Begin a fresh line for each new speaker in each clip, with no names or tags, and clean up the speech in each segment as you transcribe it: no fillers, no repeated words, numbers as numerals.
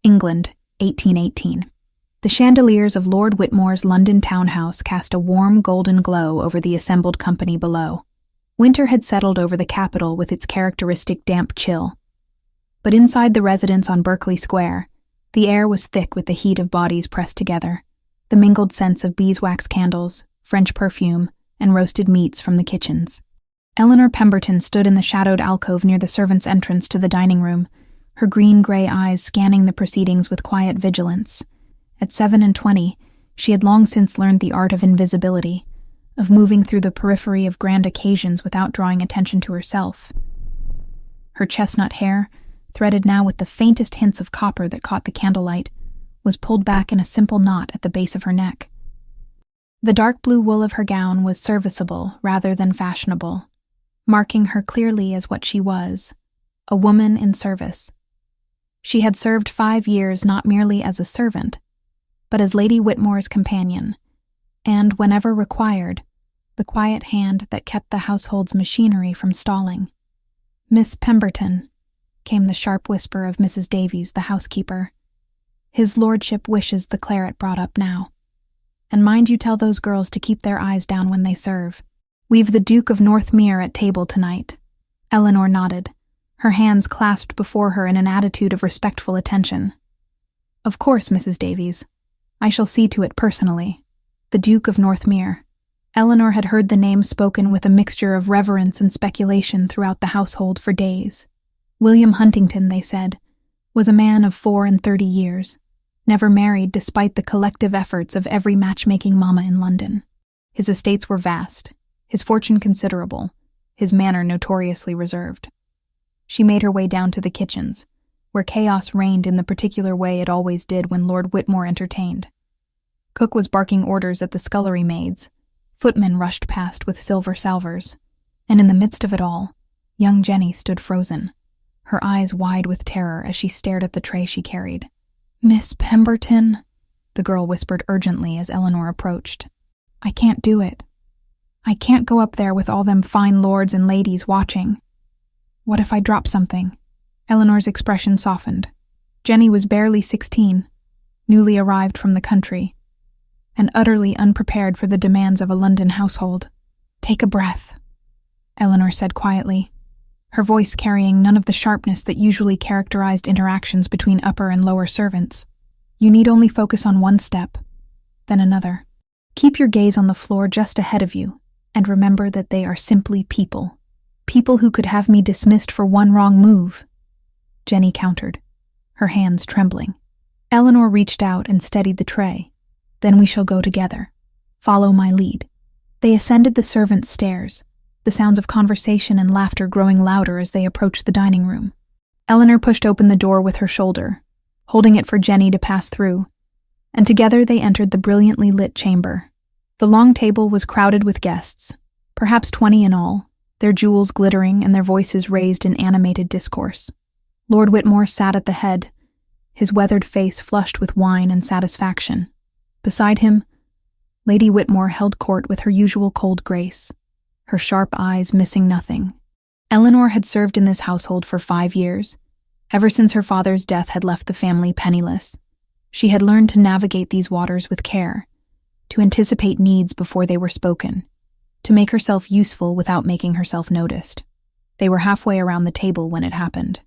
England, 1818. The chandeliers of Lord Whitmore's London townhouse cast a warm golden glow over the assembled company below. Winter had settled over the capital with its characteristic damp chill. But inside the residence on Berkeley Square, the air was thick with the heat of bodies pressed together, the mingled scents of beeswax candles, French perfume, and roasted meats from the kitchens. Eleanor Pemberton stood in the shadowed alcove near the servants' entrance to the dining room, her green-gray eyes scanning the proceedings with quiet vigilance. At 27, she had long since learned the art of invisibility, of moving through the periphery of grand occasions without drawing attention to herself. Her chestnut hair, threaded now with the faintest hints of copper that caught the candlelight, was pulled back in a simple knot at the base of her neck. The dark blue wool of her gown was serviceable rather than fashionable, marking her clearly as what she was, a woman in service. She had served 5 years not merely as a servant, but as Lady Whitmore's companion, and, whenever required, the quiet hand that kept the household's machinery from stalling. "Miss Pemberton," came the sharp whisper of Mrs. Davies, the housekeeper. "His lordship wishes the claret brought up now. And mind you tell those girls to keep their eyes down when they serve. We've the Duke of Northmere at table tonight." Eleanor nodded, her hands clasped before her in an attitude of respectful attention. "Of course, Mrs. Davies. I shall see to it personally. The Duke of Northmere." Eleanor had heard the name spoken with a mixture of reverence and speculation throughout the household for days. William Huntington, they said, was a man of 34 years, never married despite the collective efforts of every matchmaking mama in London. His estates were vast, his fortune considerable, his manner notoriously reserved. She made her way down to the kitchens, where chaos reigned in the particular way it always did when Lord Whitmore entertained. Cook was barking orders at the scullery maids, footmen rushed past with silver salvers, and in the midst of it all, young Jenny stood frozen, her eyes wide with terror as she stared at the tray she carried. "Miss Pemberton," the girl whispered urgently as Eleanor approached. "I can't do it. I can't go up there with all them fine lords and ladies watching. What if I drop something?" Eleanor's expression softened. Jenny was barely 16, newly arrived from the country, and utterly unprepared for the demands of a London household. "Take a breath," Eleanor said quietly, her voice carrying none of the sharpness that usually characterized interactions between upper and lower servants. "You need only focus on one step, then another. Keep your gaze on the floor just ahead of you, and remember that they are simply people. People who could have me dismissed for one wrong move." Jenny countered, her hands trembling. Eleanor reached out and steadied the tray. "Then we shall go together. Follow my lead." They ascended the servants' stairs, the sounds of conversation and laughter growing louder as they approached the dining room. Eleanor pushed open the door with her shoulder, holding it for Jenny to pass through, and together they entered the brilliantly lit chamber. The long table was crowded with guests, perhaps 20 in all, their jewels glittering and their voices raised in animated discourse. Lord Whitmore sat at the head, his weathered face flushed with wine and satisfaction. Beside him, Lady Whitmore held court with her usual cold grace, her sharp eyes missing nothing. Eleanor had served in this household for 5 years. Ever since her father's death had left the family penniless, she had learned to navigate these waters with care, to anticipate needs before they were spoken, to make herself useful without making herself noticed. They were halfway around the table when it happened.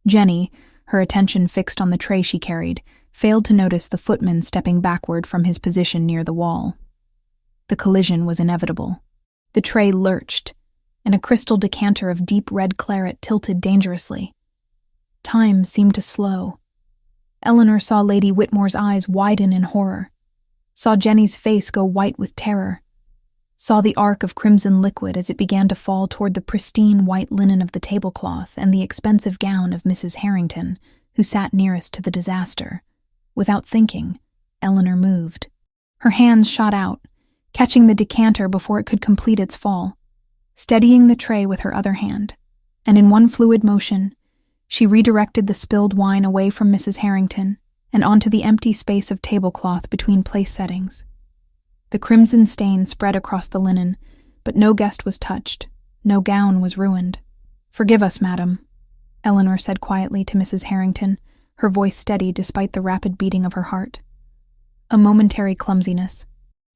Jenny, her attention fixed on the tray she carried, failed to notice the footman stepping backward from his position near the wall. The collision was inevitable. The tray lurched, and a crystal decanter of deep red claret tilted dangerously. Time seemed to slow. Eleanor saw Lady Whitmore's eyes widen in horror, saw Jenny's face go white with terror, saw the arc of crimson liquid as it began to fall toward the pristine white linen of the tablecloth and the expensive gown of Mrs. Harrington, who sat nearest to the disaster. Without thinking, Eleanor moved. Her hands shot out, catching the decanter before it could complete its fall, steadying the tray with her other hand, and in one fluid motion, she redirected the spilled wine away from Mrs. Harrington and onto the empty space of tablecloth between place settings. The crimson stain spread across the linen, but no guest was touched, no gown was ruined. "Forgive us, madam," Eleanor said quietly to Mrs. Harrington, her voice steady despite the rapid beating of her heart. A momentary clumsiness.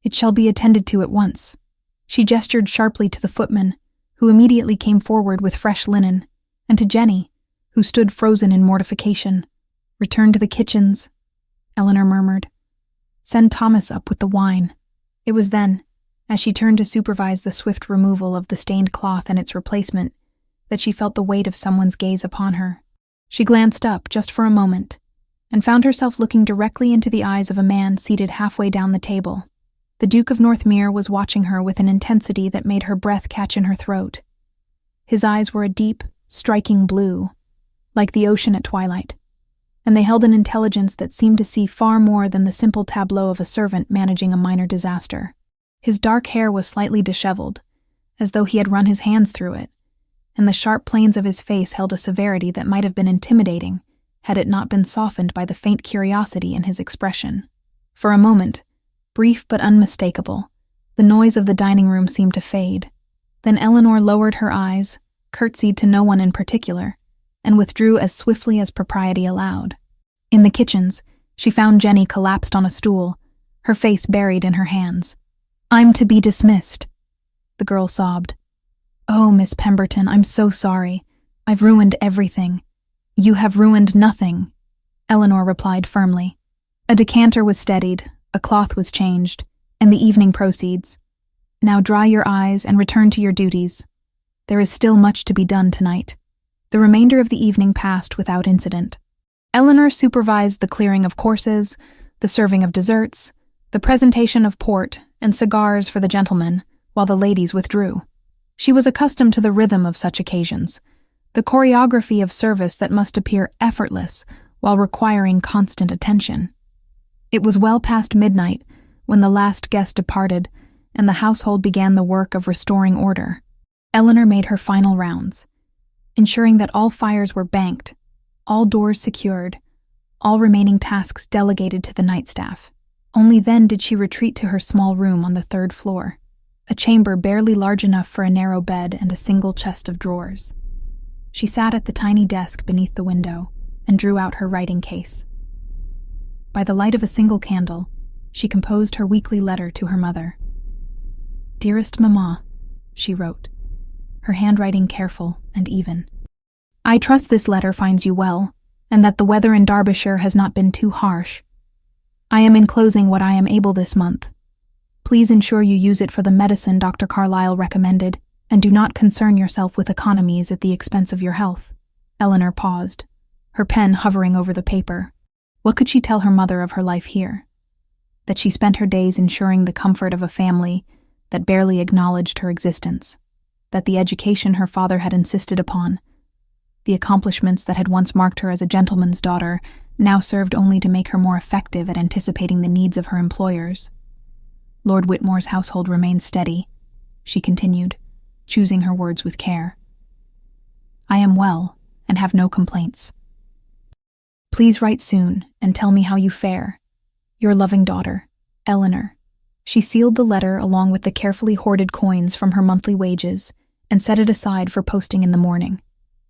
"It shall be attended to at once." She gestured sharply to the footman, who immediately came forward with fresh linen, and to Jenny, who stood frozen in mortification. "Return to the kitchens," Eleanor murmured. "Send Thomas up with the wine." It was then, as she turned to supervise the swift removal of the stained cloth and its replacement, that she felt the weight of someone's gaze upon her. She glanced up just for a moment, and found herself looking directly into the eyes of a man seated halfway down the table. The Duke of Northmere was watching her with an intensity that made her breath catch in her throat. His eyes were a deep, striking blue, like the ocean at twilight, and they held an intelligence that seemed to see far more than the simple tableau of a servant managing a minor disaster. His dark hair was slightly disheveled, as though he had run his hands through it, and the sharp planes of his face held a severity that might have been intimidating had it not been softened by the faint curiosity in his expression. For a moment, brief but unmistakable, the noise of the dining room seemed to fade. Then Eleanor lowered her eyes, curtsied to no one in particular, and withdrew as swiftly as propriety allowed. In the kitchens, she found Jenny collapsed on a stool, her face buried in her hands. "I'm to be dismissed," the girl sobbed. "Oh, Miss Pemberton, I'm so sorry. I've ruined everything." "You have ruined nothing," Eleanor replied firmly. A decanter was steadied, a cloth was changed, and the evening proceeds. "Now dry your eyes and return to your duties. There is still much to be done tonight." The remainder of the evening passed without incident. Eleanor supervised the clearing of courses, the serving of desserts, the presentation of port and cigars for the gentlemen, while the ladies withdrew. She was accustomed to the rhythm of such occasions, the choreography of service that must appear effortless while requiring constant attention. It was well past midnight when the last guest departed and the household began the work of restoring order. Eleanor made her final rounds, ensuring that all fires were banked, all doors secured, all remaining tasks delegated to the night staff. Only then did she retreat to her small room on the 3rd floor, a chamber barely large enough for a narrow bed and a single chest of drawers. She sat at the tiny desk beneath the window and drew out her writing case. By the light of a single candle, she composed her weekly letter to her mother. "Dearest Mamma," she wrote, her handwriting careful and even. "I trust this letter finds you well, and that the weather in Derbyshire has not been too harsh. I am enclosing what I am able this month. Please ensure you use it for the medicine Dr. Carlyle recommended, and do not concern yourself with economies at the expense of your health." Eleanor paused, her pen hovering over the paper. What could she tell her mother of her life here? That she spent her days ensuring the comfort of a family that barely acknowledged her existence. That the education her father had insisted upon, the accomplishments that had once marked her as a gentleman's daughter, now served only to make her more effective at anticipating the needs of her employers. Lord Whitmore's household remained steady, she continued, choosing her words with care. "I am well, and have no complaints. Please write soon, and tell me how you fare. Your loving daughter, Eleanor." She sealed the letter along with the carefully hoarded coins from her monthly wages, and set it aside for posting in the morning.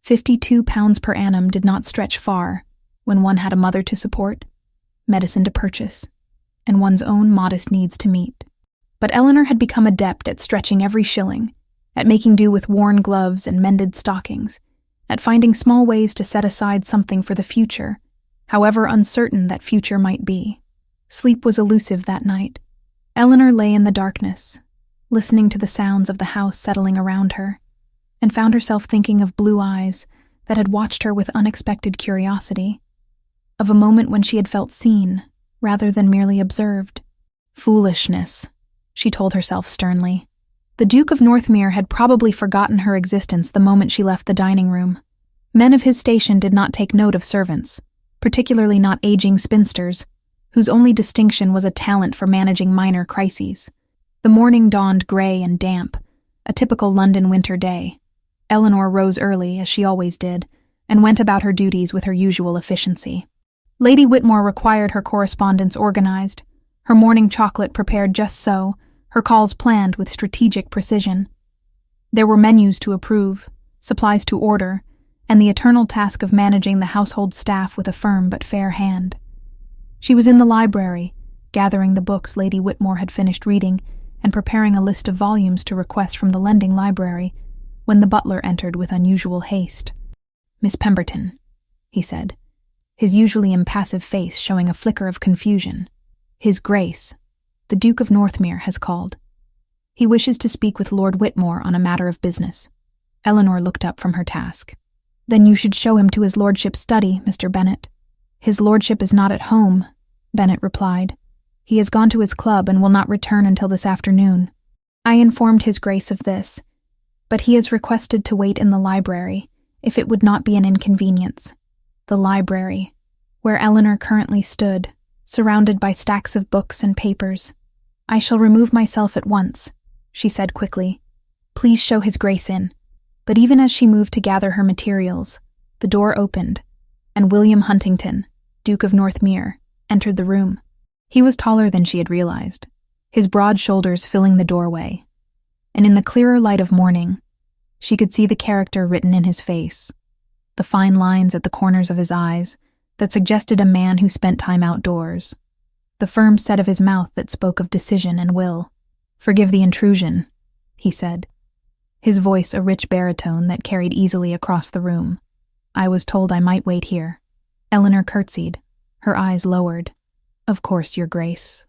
£52 per annum did not stretch far when one had a mother to support, medicine to purchase, and one's own modest needs to meet. But Eleanor had become adept at stretching every shilling, at making do with worn gloves and mended stockings, at finding small ways to set aside something for the future, however uncertain that future might be. Sleep was elusive that night. Eleanor lay in the darkness, listening to the sounds of the house settling around her, and found herself thinking of blue eyes that had watched her with unexpected curiosity, of a moment when she had felt seen rather than merely observed. Foolishness, she told herself sternly. The Duke of Northmere had probably forgotten her existence the moment she left the dining room. Men of his station did not take note of servants, particularly not aging spinsters, whose only distinction was a talent for managing minor crises. The morning dawned gray and damp, a typical London winter day. Eleanor rose early, as she always did, and went about her duties with her usual efficiency. Lady Whitmore required her correspondence organized, her morning chocolate prepared just so, her calls planned with strategic precision. There were menus to approve, supplies to order, and the eternal task of managing the household staff with a firm but fair hand. She was in the library, gathering the books Lady Whitmore had finished reading and preparing a list of volumes to request from the lending library, when the butler entered with unusual haste. "Miss Pemberton," he said, his usually impassive face showing a flicker of confusion. "His Grace, the Duke of Northmere, has called. He wishes to speak with Lord Whitmore on a matter of business." Eleanor looked up from her task. "Then you should show him to his lordship's study, Mr. Bennet." "His lordship is not at home," Bennet replied. "He has gone to his club and will not return until this afternoon. I informed his Grace of this, but he has requested to wait in the library, if it would not be an inconvenience." The library, where Eleanor currently stood, surrounded by stacks of books and papers. "I shall remove myself at once," she said quickly. "Please show his Grace in." But even as she moved to gather her materials, the door opened, and William Huntington, Duke of Northmere, entered the room. He was taller than she had realized, his broad shoulders filling the doorway, and in the clearer light of morning, she could see the character written in his face, the fine lines at the corners of his eyes that suggested a man who spent time outdoors, the firm set of his mouth that spoke of decision and will. "Forgive the intrusion," he said, his voice a rich baritone that carried easily across the room. "I was told I might wait here." Eleanor curtsied, her eyes lowered. "Of course, Your Grace.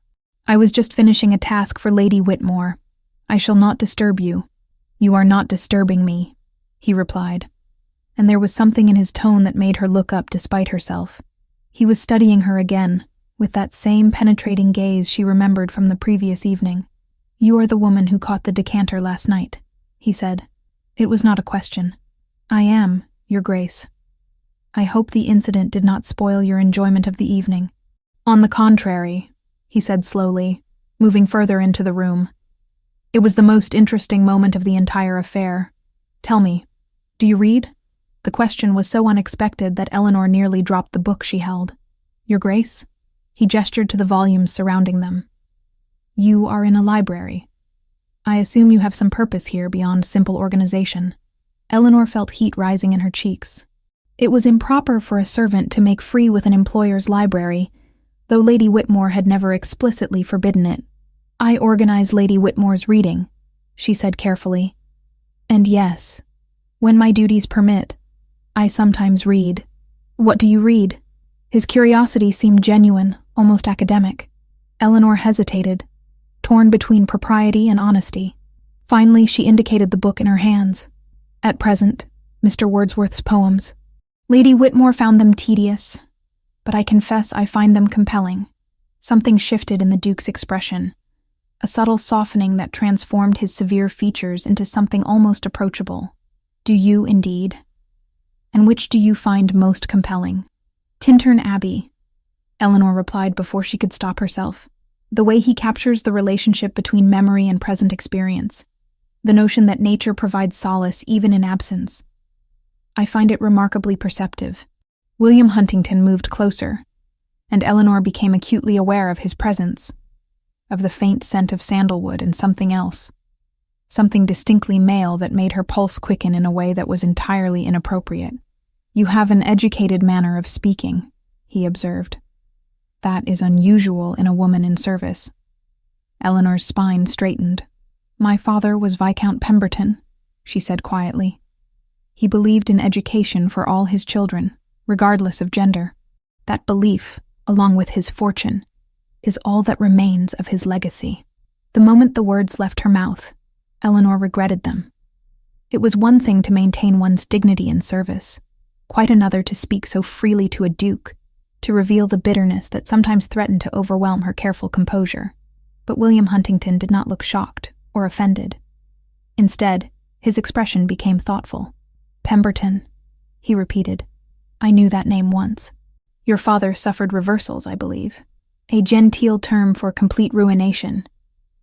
I was just finishing a task for Lady Whitmore. I shall not disturb you." "You are not disturbing me," he replied, and there was something in his tone that made her look up despite herself. He was studying her again, with that same penetrating gaze she remembered from the previous evening. "You are the woman who caught the decanter last night," he said. It was not a question. "I am, Your Grace. I hope the incident did not spoil your enjoyment of the evening." "On the contrary," he said slowly, moving further into the room. "It was the most interesting moment of the entire affair. Tell me, do you read?" The question was so unexpected that Eleanor nearly dropped the book she held. "Your Grace?" He gestured to the volumes surrounding them. "You are in a library. I assume you have some purpose here beyond simple organization." Eleanor felt heat rising in her cheeks. It was improper for a servant to make free with an employer's library, though Lady Whitmore had never explicitly forbidden it. "I organize Lady Whitmore's reading," she said carefully. "And yes, when my duties permit, I sometimes read." "What do you read?" His curiosity seemed genuine, almost academic. Eleanor hesitated, torn between propriety and honesty. Finally, she indicated the book in her hands. "At present, Mr. Wordsworth's poems. Lady Whitmore found them tedious, but I confess I find them compelling." Something shifted in the Duke's expression, a subtle softening that transformed his severe features into something almost approachable. "Do you, indeed? And which do you find most compelling?" "Tintern Abbey," Eleanor replied before she could stop herself. "The way he captures the relationship between memory and present experience, the notion that nature provides solace even in absence. I find it remarkably perceptive." William Huntington moved closer, and Eleanor became acutely aware of his presence, of the faint scent of sandalwood and something else, something distinctly male that made her pulse quicken in a way that was entirely inappropriate. "You have an educated manner of speaking," he observed. "That is unusual in a woman in service." Eleanor's spine straightened. "My father was Viscount Pemberton," she said quietly. "He believed in education for all his children, regardless of gender. That belief, along with his fortune, is all that remains of his legacy." The moment the words left her mouth, Eleanor regretted them. It was one thing to maintain one's dignity in service, quite another to speak so freely to a duke, to reveal the bitterness that sometimes threatened to overwhelm her careful composure. But William Huntington did not look shocked or offended. Instead, his expression became thoughtful. "Pemberton," he repeated. "I knew that name once. Your father suffered reversals, I believe." "A genteel term for complete ruination,"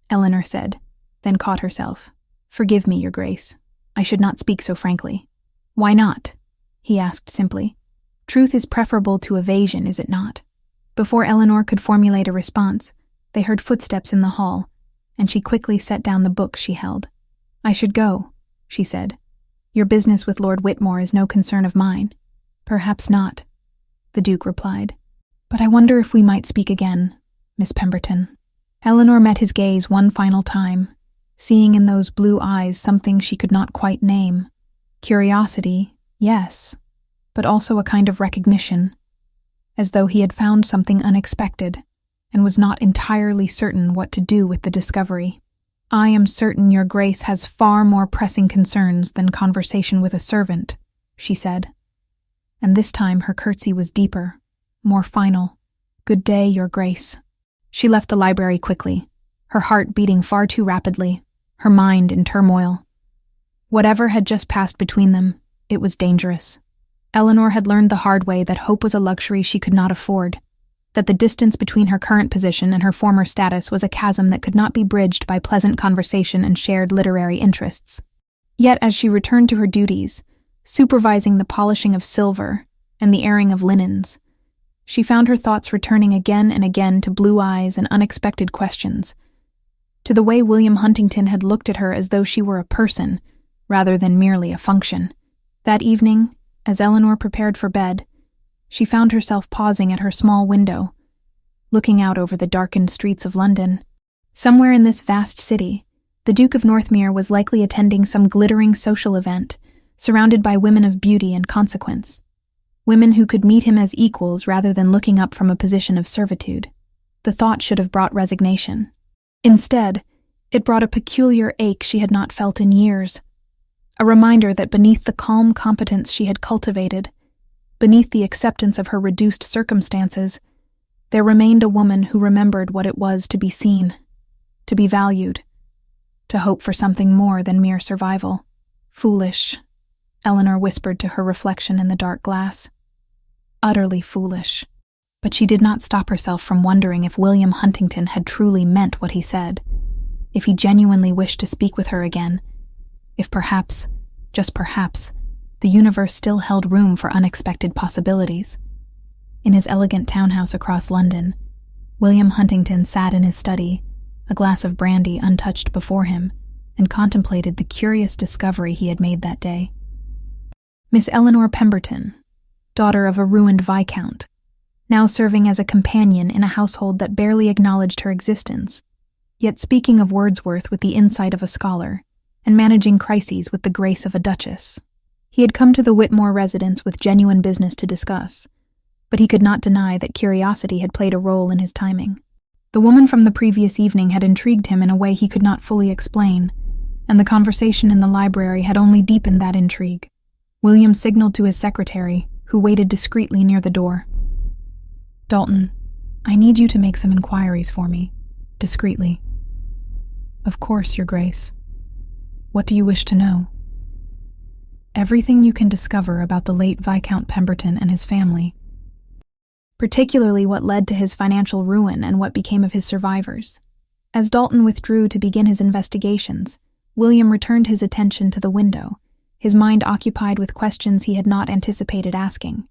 Eleanor said, then caught herself. "Forgive me, Your Grace. I should not speak so frankly." "Why not?" he asked simply. "Truth is preferable to evasion, is it not?" Before Eleanor could formulate a response, they heard footsteps in the hall, and she quickly set down the book she held. "I should go," she said. Your business with Lord Whitmore is no concern of mine. Perhaps not, the Duke replied. But I wonder if we might speak again, Miss Pemberton. Eleanor met his gaze one final time, seeing in those blue eyes something she could not quite name. Curiosity, yes, but also a kind of recognition, as though he had found something unexpected and was not entirely certain what to do with the discovery. I am certain your Grace has far more pressing concerns than conversation with a servant, she said. And this time her curtsy was deeper, more final. Good day, your Grace. She left the library quickly, her heart beating far too rapidly, her mind in turmoil. Whatever had just passed between them, it was dangerous. Eleanor had learned the hard way that hope was a luxury she could not afford, that the distance between her current position and her former status was a chasm that could not be bridged by pleasant conversation and shared literary interests. Yet as she returned to her duties, supervising the polishing of silver and the airing of linens, she found her thoughts returning again and again to blue eyes and unexpected questions, to the way William Huntington had looked at her as though she were a person, rather than merely a function. That evening, as Eleanor prepared for bed, she found herself pausing at her small window, looking out over the darkened streets of London. Somewhere in this vast city, the Duke of Northmere was likely attending some glittering social event, surrounded by women of beauty and consequence. Women who could meet him as equals rather than looking up from a position of servitude. The thought should have brought resignation. Instead, it brought a peculiar ache she had not felt in years, a reminder that beneath the calm competence she had cultivated, beneath the acceptance of her reduced circumstances, there remained a woman who remembered what it was to be seen, to be valued, to hope for something more than mere survival. Foolish, Eleanor whispered to her reflection in the dark glass. Utterly foolish. But she did not stop herself from wondering if William Huntington had truly meant what he said, if he genuinely wished to speak with her again, if perhaps, just perhaps, the universe still held room for unexpected possibilities. In his elegant townhouse across London, William Huntington sat in his study, a glass of brandy untouched before him, and contemplated the curious discovery he had made that day. Miss Eleanor Pemberton, daughter of a ruined viscount, now serving as a companion in a household that barely acknowledged her existence, yet speaking of Wordsworth with the insight of a scholar, and managing crises with the grace of a duchess. He had come to the Whitmore residence with genuine business to discuss, but he could not deny that curiosity had played a role in his timing. The woman from the previous evening had intrigued him in a way he could not fully explain, and the conversation in the library had only deepened that intrigue. William signaled to his secretary, who waited discreetly near the door. "Dalton, I need you to make some inquiries for me, discreetly." "Of course, Your Grace. What do you wish to know?" "Everything you can discover about the late Viscount Pemberton and his family, particularly what led to his financial ruin and what became of his survivors." As Dalton withdrew to begin his investigations, William returned his attention to the window, his mind occupied with questions he had not anticipated asking.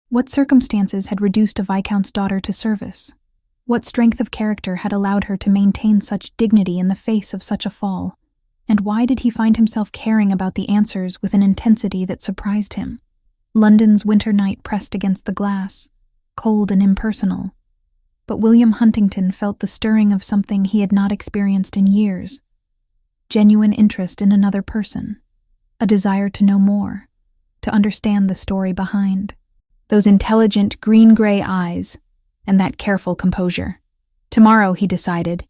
What circumstances had reduced a viscount's daughter to service? What strength of character had allowed her to maintain such dignity in the face of such a fall? And why did he find himself caring about the answers with an intensity that surprised him? London's winter night pressed against the glass, cold and impersonal. But William Huntington felt the stirring of something he had not experienced in years. Genuine interest in another person. A desire to know more, to understand the story behind. Those intelligent green-gray eyes, and that careful composure. Tomorrow, he decided,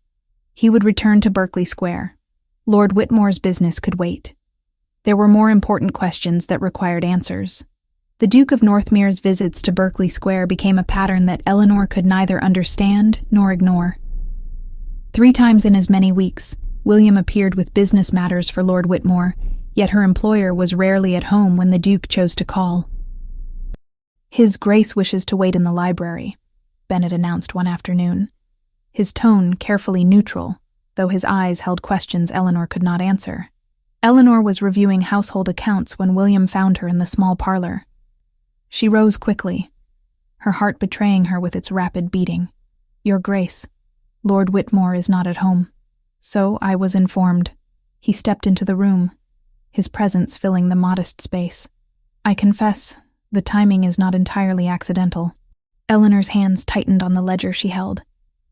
he would return to Berkeley Square. Lord Whitmore's business could wait. There were more important questions that required answers. The Duke of Northmere's visits to Berkeley Square became a pattern that Eleanor could neither understand nor ignore. 3 times in as many weeks, William appeared with business matters for Lord Whitmore, yet her employer was rarely at home when the Duke chose to call. "His Grace wishes to wait in the library," Bennet announced one afternoon, his tone carefully neutral, though his eyes held questions Eleanor could not answer. Eleanor was reviewing household accounts when William found her in the small parlor. She rose quickly, her heart betraying her with its rapid beating. "Your Grace, Lord Whitmore is not at home." "So I was informed." He stepped into the room, his presence filling the modest space. I confess, the timing is not entirely accidental. Eleanor's hands tightened on the ledger she held.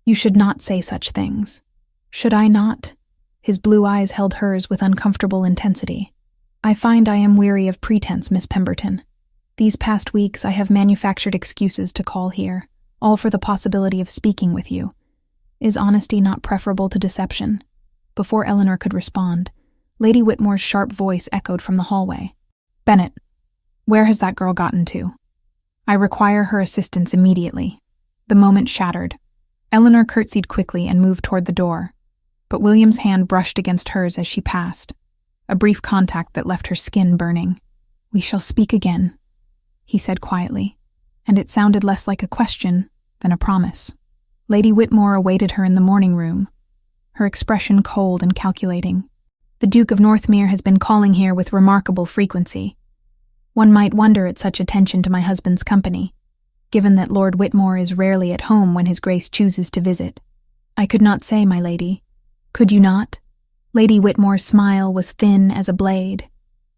You should not say such things. Should I not? His blue eyes held hers with uncomfortable intensity. I find I am weary of pretense, Miss Pemberton. These past weeks I have manufactured excuses to call here, all for the possibility of speaking with you. Is honesty not preferable to deception? Before Eleanor could respond, Lady Whitmore's sharp voice echoed from the hallway. Bennett, where has that girl gotten to? I require her assistance immediately. The moment shattered. Eleanor curtsied quickly and moved toward the door, but William's hand brushed against hers as she passed, a brief contact that left her skin burning. We shall speak again, he said quietly, and it sounded less like a question than a promise. Lady Whitmore awaited her in the morning room, her expression cold and calculating. The Duke of Northmere has been calling here with remarkable frequency. One might wonder at such attention to my husband's company, given that Lord Whitmore is rarely at home when his Grace chooses to visit. I could not say, my lady. Could you not? Lady Whitmore's smile was thin as a blade.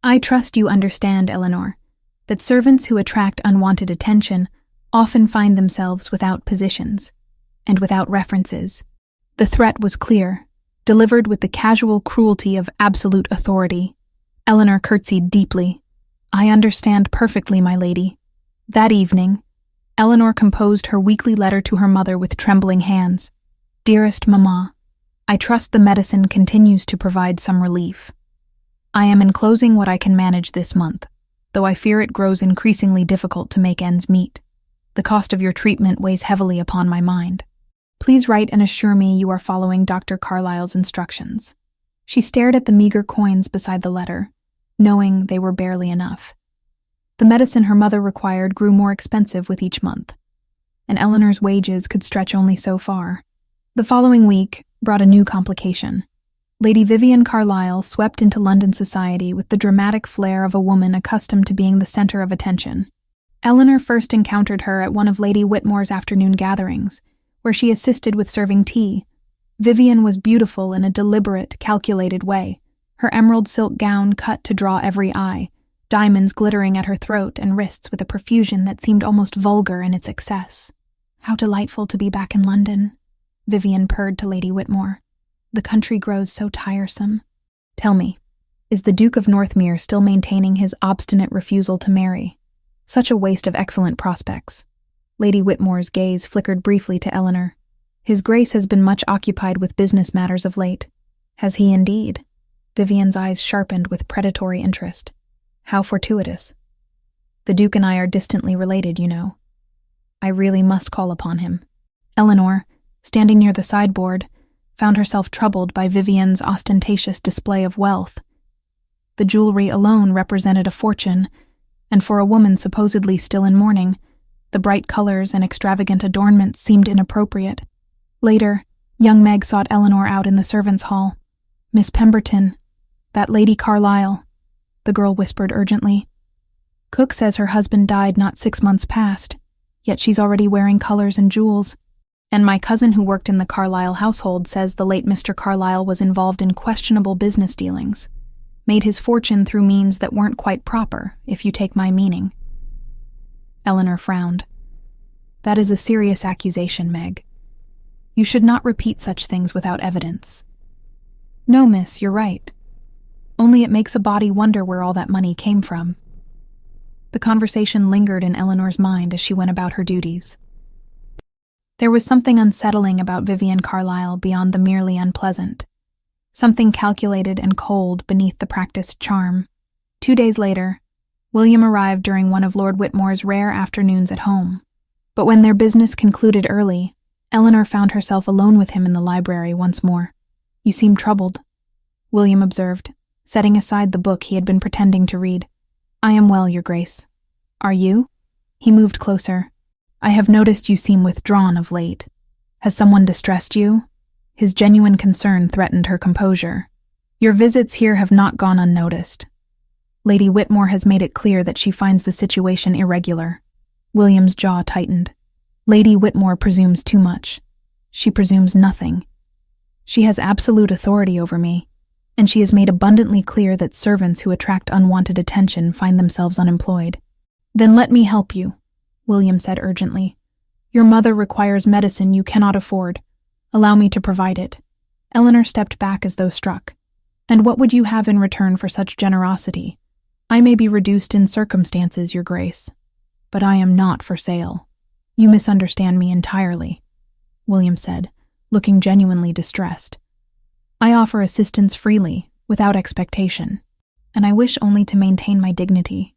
I trust you understand, Eleanor, that servants who attract unwanted attention often find themselves without positions and without references. The threat was clear, delivered with the casual cruelty of absolute authority. Eleanor curtsied deeply. I understand perfectly, my lady. That evening, Eleanor composed her weekly letter to her mother with trembling hands. Dearest Mamma, I trust the medicine continues to provide some relief. I am enclosing what I can manage this month, though I fear it grows increasingly difficult to make ends meet. The cost of your treatment weighs heavily upon my mind. Please write and assure me you are following Dr. Carlyle's instructions. She stared at the meager coins beside the letter, knowing they were barely enough. The medicine her mother required grew more expensive with each month, and Eleanor's wages could stretch only so far. The following week brought a new complication. Lady Vivian Carlyle swept into London society with the dramatic flair of a woman accustomed to being the center of attention. Eleanor first encountered her at one of Lady Whitmore's afternoon gatherings, where she assisted with serving tea. Vivian was beautiful in a deliberate, calculated way, her emerald silk gown cut to draw every eye, diamonds glittering at her throat and wrists with a profusion that seemed almost vulgar in its excess. How delightful to be back in London, Vivian purred to Lady Whitmore. The country grows so tiresome. Tell me, is the Duke of Northmere still maintaining his obstinate refusal to marry? Such a waste of excellent prospects. Lady Whitmore's gaze flickered briefly to Eleanor. His Grace has been much occupied with business matters of late. Has he indeed? Vivian's eyes sharpened with predatory interest. How fortuitous. The Duke and I are distantly related, you know. I really must call upon him. Eleanor, standing near the sideboard, found herself troubled by Vivian's ostentatious display of wealth. The jewelry alone represented a fortune, and for a woman supposedly still in mourning, the bright colors and extravagant adornments seemed inappropriate. Later, young Meg sought Eleanor out in the servants' hall. Miss Pemberton, that Lady Carlyle, the girl whispered urgently. Cook says her husband died not 6 months past, yet she's already wearing colors and jewels. And my cousin who worked in the Carlyle household says the late Mr. Carlyle was involved in questionable business dealings, made his fortune through means that weren't quite proper, if you take my meaning. Eleanor frowned. That is a serious accusation, Meg. You should not repeat such things without evidence. No, miss, you're right. Only it makes a body wonder where all that money came from. The conversation lingered in Eleanor's mind as she went about her duties. There was something unsettling about Vivian Carlyle beyond the merely unpleasant. Something calculated and cold beneath the practiced charm. 2 days later, William arrived during one of Lord Whitmore's rare afternoons at home. But when their business concluded early, Eleanor found herself alone with him in the library once more. You seem troubled, William observed, setting aside the book he had been pretending to read. I am well, Your Grace. Are you? He moved closer. I have noticed you seem withdrawn of late. Has someone distressed you? His genuine concern threatened her composure. Your visits here have not gone unnoticed. Lady Whitmore has made it clear that she finds the situation irregular. William's jaw tightened. Lady Whitmore presumes too much. She presumes nothing. She has absolute authority over me. and she has made abundantly clear that servants who attract unwanted attention find themselves unemployed. Then let me help you, William said urgently. Your mother requires medicine you cannot afford. Allow me to provide it. Eleanor stepped back as though struck. And what would you have in return for such generosity? I may be reduced in circumstances, Your Grace, but I am not for sale. You misunderstand me entirely, William said, looking genuinely distressed. I offer assistance freely, without expectation, and I wish only to maintain my dignity,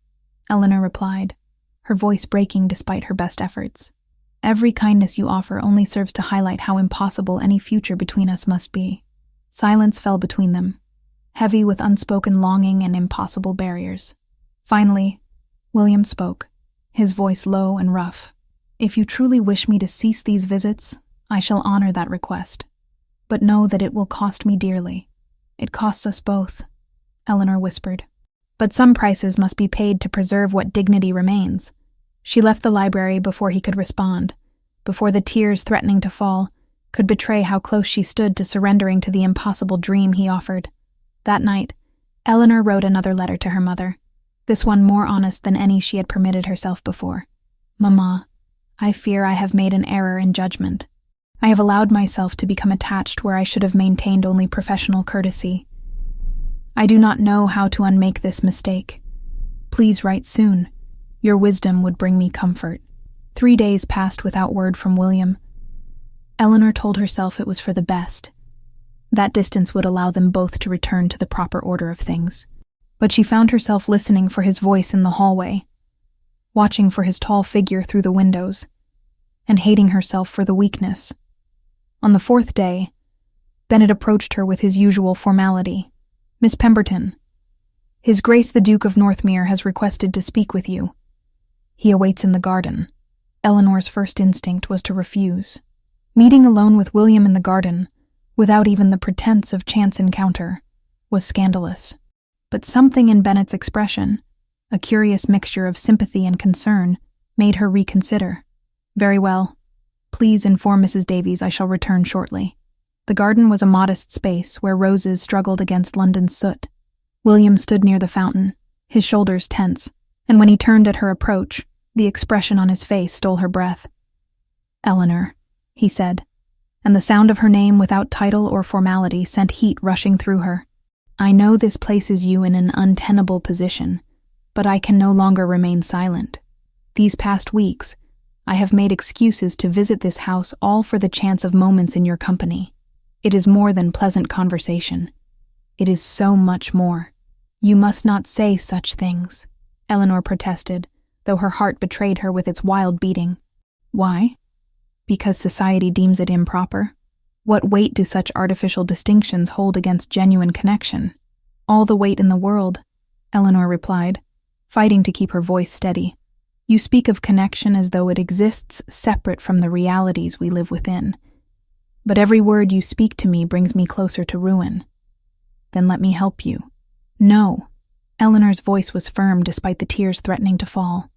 Eleanor replied, her voice breaking despite her best efforts. Every kindness you offer only serves to highlight how impossible any future between us must be. Silence fell between them, heavy with unspoken longing and impossible barriers. Finally, William spoke, his voice low and rough. If you truly wish me to cease these visits, I shall honor that request. But know that it will cost me dearly. It costs us both, Eleanor whispered. But some prices must be paid to preserve what dignity remains. She left the library before he could respond, before the tears threatening to fall could betray how close she stood to surrendering to the impossible dream he offered. That night, Eleanor wrote another letter to her mother, this one more honest than any she had permitted herself before. Mamma, I fear I have made an error in judgment. I have allowed myself to become attached where I should have maintained only professional courtesy. I do not know how to unmake this mistake. Please write soon. Your wisdom would bring me comfort. 3 days passed without word from William. Eleanor told herself it was for the best. That distance would allow them both to return to the proper order of things. But she found herself listening for his voice in the hallway, watching for his tall figure through the windows, and hating herself for the weakness. On the 4th day, Bennet approached her with his usual formality. Miss Pemberton, His Grace the Duke of Northmere has requested to speak with you. He awaits in the garden. Eleanor's first instinct was to refuse. Meeting alone with William in the garden, without even the pretense of chance encounter, was scandalous. But something in Bennet's expression, a curious mixture of sympathy and concern, made her reconsider. Very well. Please inform Mrs. Davies I shall return shortly. The garden was a modest space where roses struggled against London's soot. William stood near the fountain, his shoulders tense, and when he turned at her approach, the expression on his face stole her breath. Eleanor, he said, and the sound of her name without title or formality sent heat rushing through her. I know this places you in an untenable position, but I can no longer remain silent. These past weeks, I have made excuses to visit this house all for the chance of moments in your company. It is more than pleasant conversation. It is so much more. You must not say such things, Eleanor protested, though her heart betrayed her with its wild beating. Why? Because society deems it improper? What weight do such artificial distinctions hold against genuine connection? All the weight in the world, Eleanor replied, fighting to keep her voice steady. You speak of connection as though it exists separate from the realities we live within. But every word you speak to me brings me closer to ruin. Then let me help you. No. Eleanor's voice was firm despite the tears threatening to fall.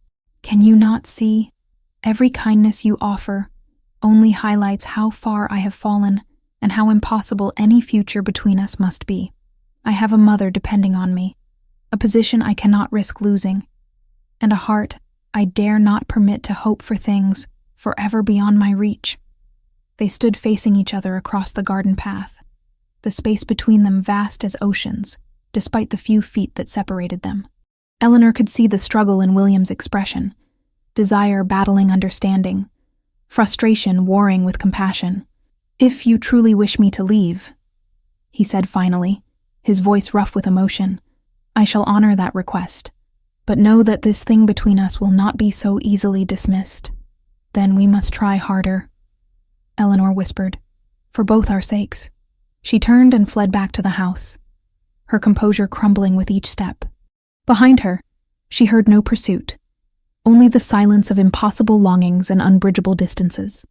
Can you not see? Every kindness you offer only highlights how far I have fallen and how impossible any future between us must be. I have a mother depending on me, a position I cannot risk losing, and a heart I dare not permit to hope for things forever beyond my reach. They stood facing each other across the garden path, the space between them vast as oceans, despite the few feet that separated them. Eleanor could see the struggle in William's expression, desire battling understanding, frustration warring with compassion. If you truly wish me to leave, he said finally, his voice rough with emotion, I shall honor that request. But know that this thing between us will not be so easily dismissed. Then we must try harder, Eleanor whispered, for both our sakes. She turned and fled back to the house, her composure crumbling with each step. Behind her, she heard no pursuit, only the silence of impossible longings and unbridgeable distances.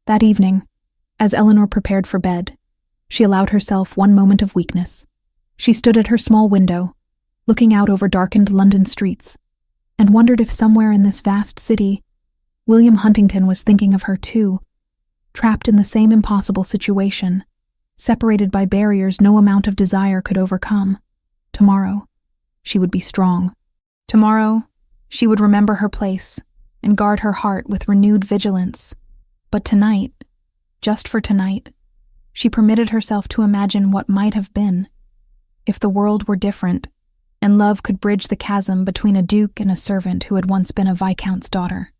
That evening, as Eleanor prepared for bed, she allowed herself one moment of weakness. She stood at her small window, looking out over darkened London streets, and wondered if somewhere in this vast city, William Huntington was thinking of her too, trapped in the same impossible situation, separated by barriers no amount of desire could overcome. Tomorrow, she would be strong. Tomorrow, she would remember her place and guard her heart with renewed vigilance. But tonight, just for tonight, she permitted herself to imagine what might have been, if the world were different, and love could bridge the chasm between a duke and a servant who had once been a viscount's daughter.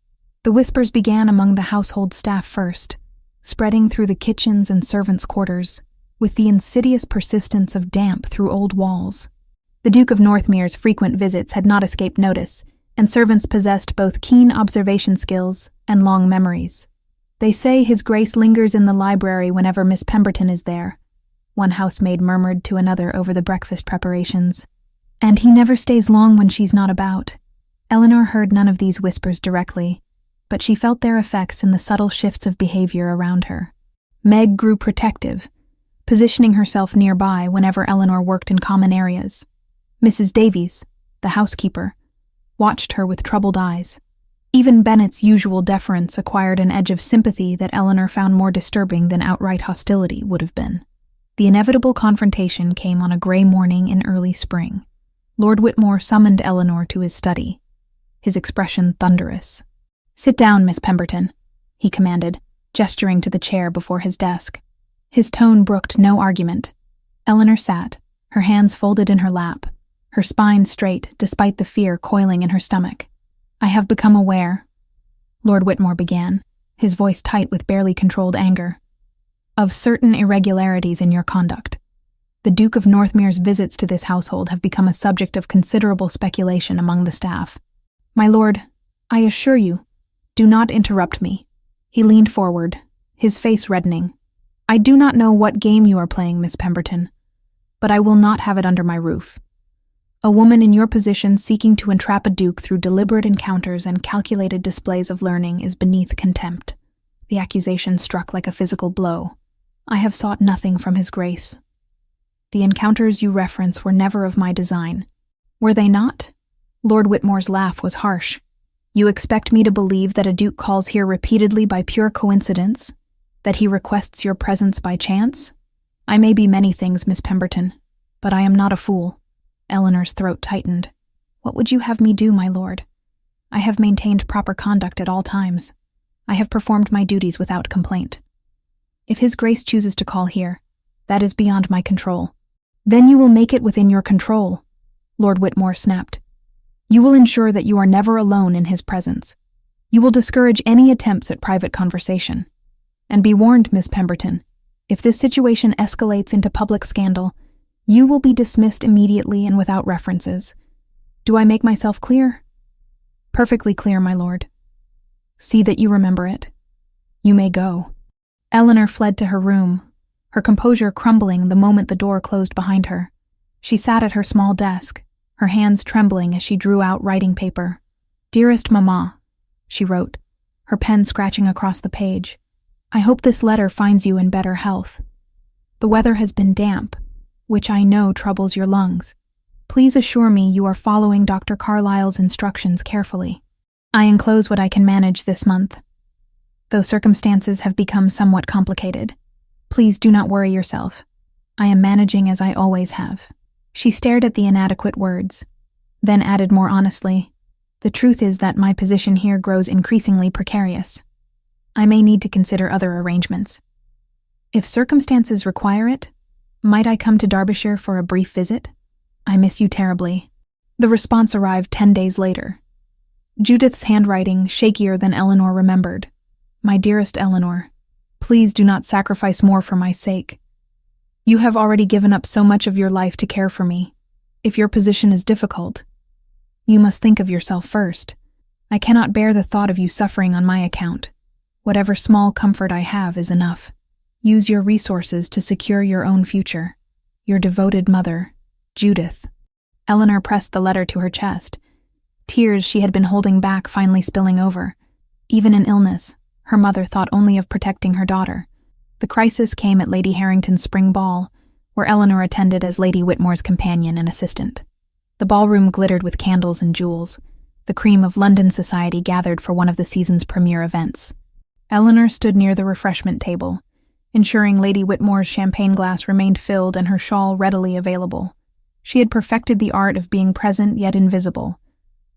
The whispers began among the household staff first, spreading through the kitchens and servants' quarters, with the insidious persistence of damp through old walls. The Duke of Northmere's frequent visits had not escaped notice, and servants possessed both keen observation skills and long memories. "They say His Grace lingers in the library whenever Miss Pemberton is there," one housemaid murmured to another over the breakfast preparations. "And he never stays long when she's not about." Eleanor heard none of these whispers directly, but she felt their effects in the subtle shifts of behavior around her. Meg grew protective, positioning herself nearby whenever Eleanor worked in common areas. Mrs. Davies, the housekeeper, watched her with troubled eyes. Even Bennet's usual deference acquired an edge of sympathy that Eleanor found more disturbing than outright hostility would have been. The inevitable confrontation came on a gray morning in early spring. Lord Whitmore summoned Eleanor to his study, his expression thunderous. "Sit down, Miss Pemberton," he commanded, gesturing to the chair before his desk. His tone brooked no argument. Eleanor sat, her hands folded in her lap, her spine straight despite the fear coiling in her stomach. "I have become aware," Lord Whitmore began, his voice tight with barely controlled anger, "of certain irregularities in your conduct. The Duke of Northmere's visits to this household have become a subject of considerable speculation among the staff. My lord, I assure you, do not interrupt me." He leaned forward, his face reddening. "I do not know what game you are playing, Miss Pemberton, but I will not have it under my roof. A woman in your position seeking to entrap a duke through deliberate encounters and calculated displays of learning is beneath contempt." The accusation struck like a physical blow. "I have sought nothing from His Grace. The encounters you reference were never of my design." "Were they not?" Lord Whitmore's laugh was harsh. "You expect me to believe that a duke calls here repeatedly by pure coincidence? That he requests your presence by chance? I may be many things, Miss Pemberton, but I am not a fool." Eleanor's throat tightened. "What would you have me do, my lord? I have maintained proper conduct at all times. I have performed my duties without complaint. If His Grace chooses to call here, that is beyond my control." "Then you will make it within your control," Lord Whitmore snapped. "You will ensure that you are never alone in his presence. You will discourage any attempts at private conversation. And be warned, Miss Pemberton, if this situation escalates into public scandal, you will be dismissed immediately and without references. Do I make myself clear?" "Perfectly clear, my lord." "See that you remember it. You may go." Eleanor fled to her room, her composure crumbling the moment the door closed behind her. She sat at her small desk, her hands trembling as she drew out writing paper. "Dearest Mamma," she wrote, her pen scratching across the page, "I hope this letter finds you in better health. The weather has been damp, which I know troubles your lungs. Please assure me you are following Dr. Carlyle's instructions carefully. I enclose what I can manage this month, though circumstances have become somewhat complicated. Please do not worry yourself. I am managing as I always have." She stared at the inadequate words, then added more honestly, "The truth is that my position here grows increasingly precarious. I may need to consider other arrangements. If circumstances require it, might I come to Derbyshire for a brief visit? I miss you terribly." The response arrived 10 days later. Judith's handwriting, shakier than Eleanor remembered. "My dearest Eleanor, please do not sacrifice more for my sake. You have already given up so much of your life to care for me. If your position is difficult, you must think of yourself first. I cannot bear the thought of you suffering on my account. Whatever small comfort I have is enough. Use your resources to secure your own future. Your devoted mother, Judith." Eleanor pressed the letter to her chest, tears she had been holding back finally spilling over. Even in illness, her mother thought only of protecting her daughter. The crisis came at Lady Harrington's spring ball, where Eleanor attended as Lady Whitmore's companion and assistant. The ballroom glittered with candles and jewels, the cream of London society gathered for one of the season's premier events. Eleanor stood near the refreshment table, ensuring Lady Whitmore's champagne glass remained filled and her shawl readily available. She had perfected the art of being present yet invisible,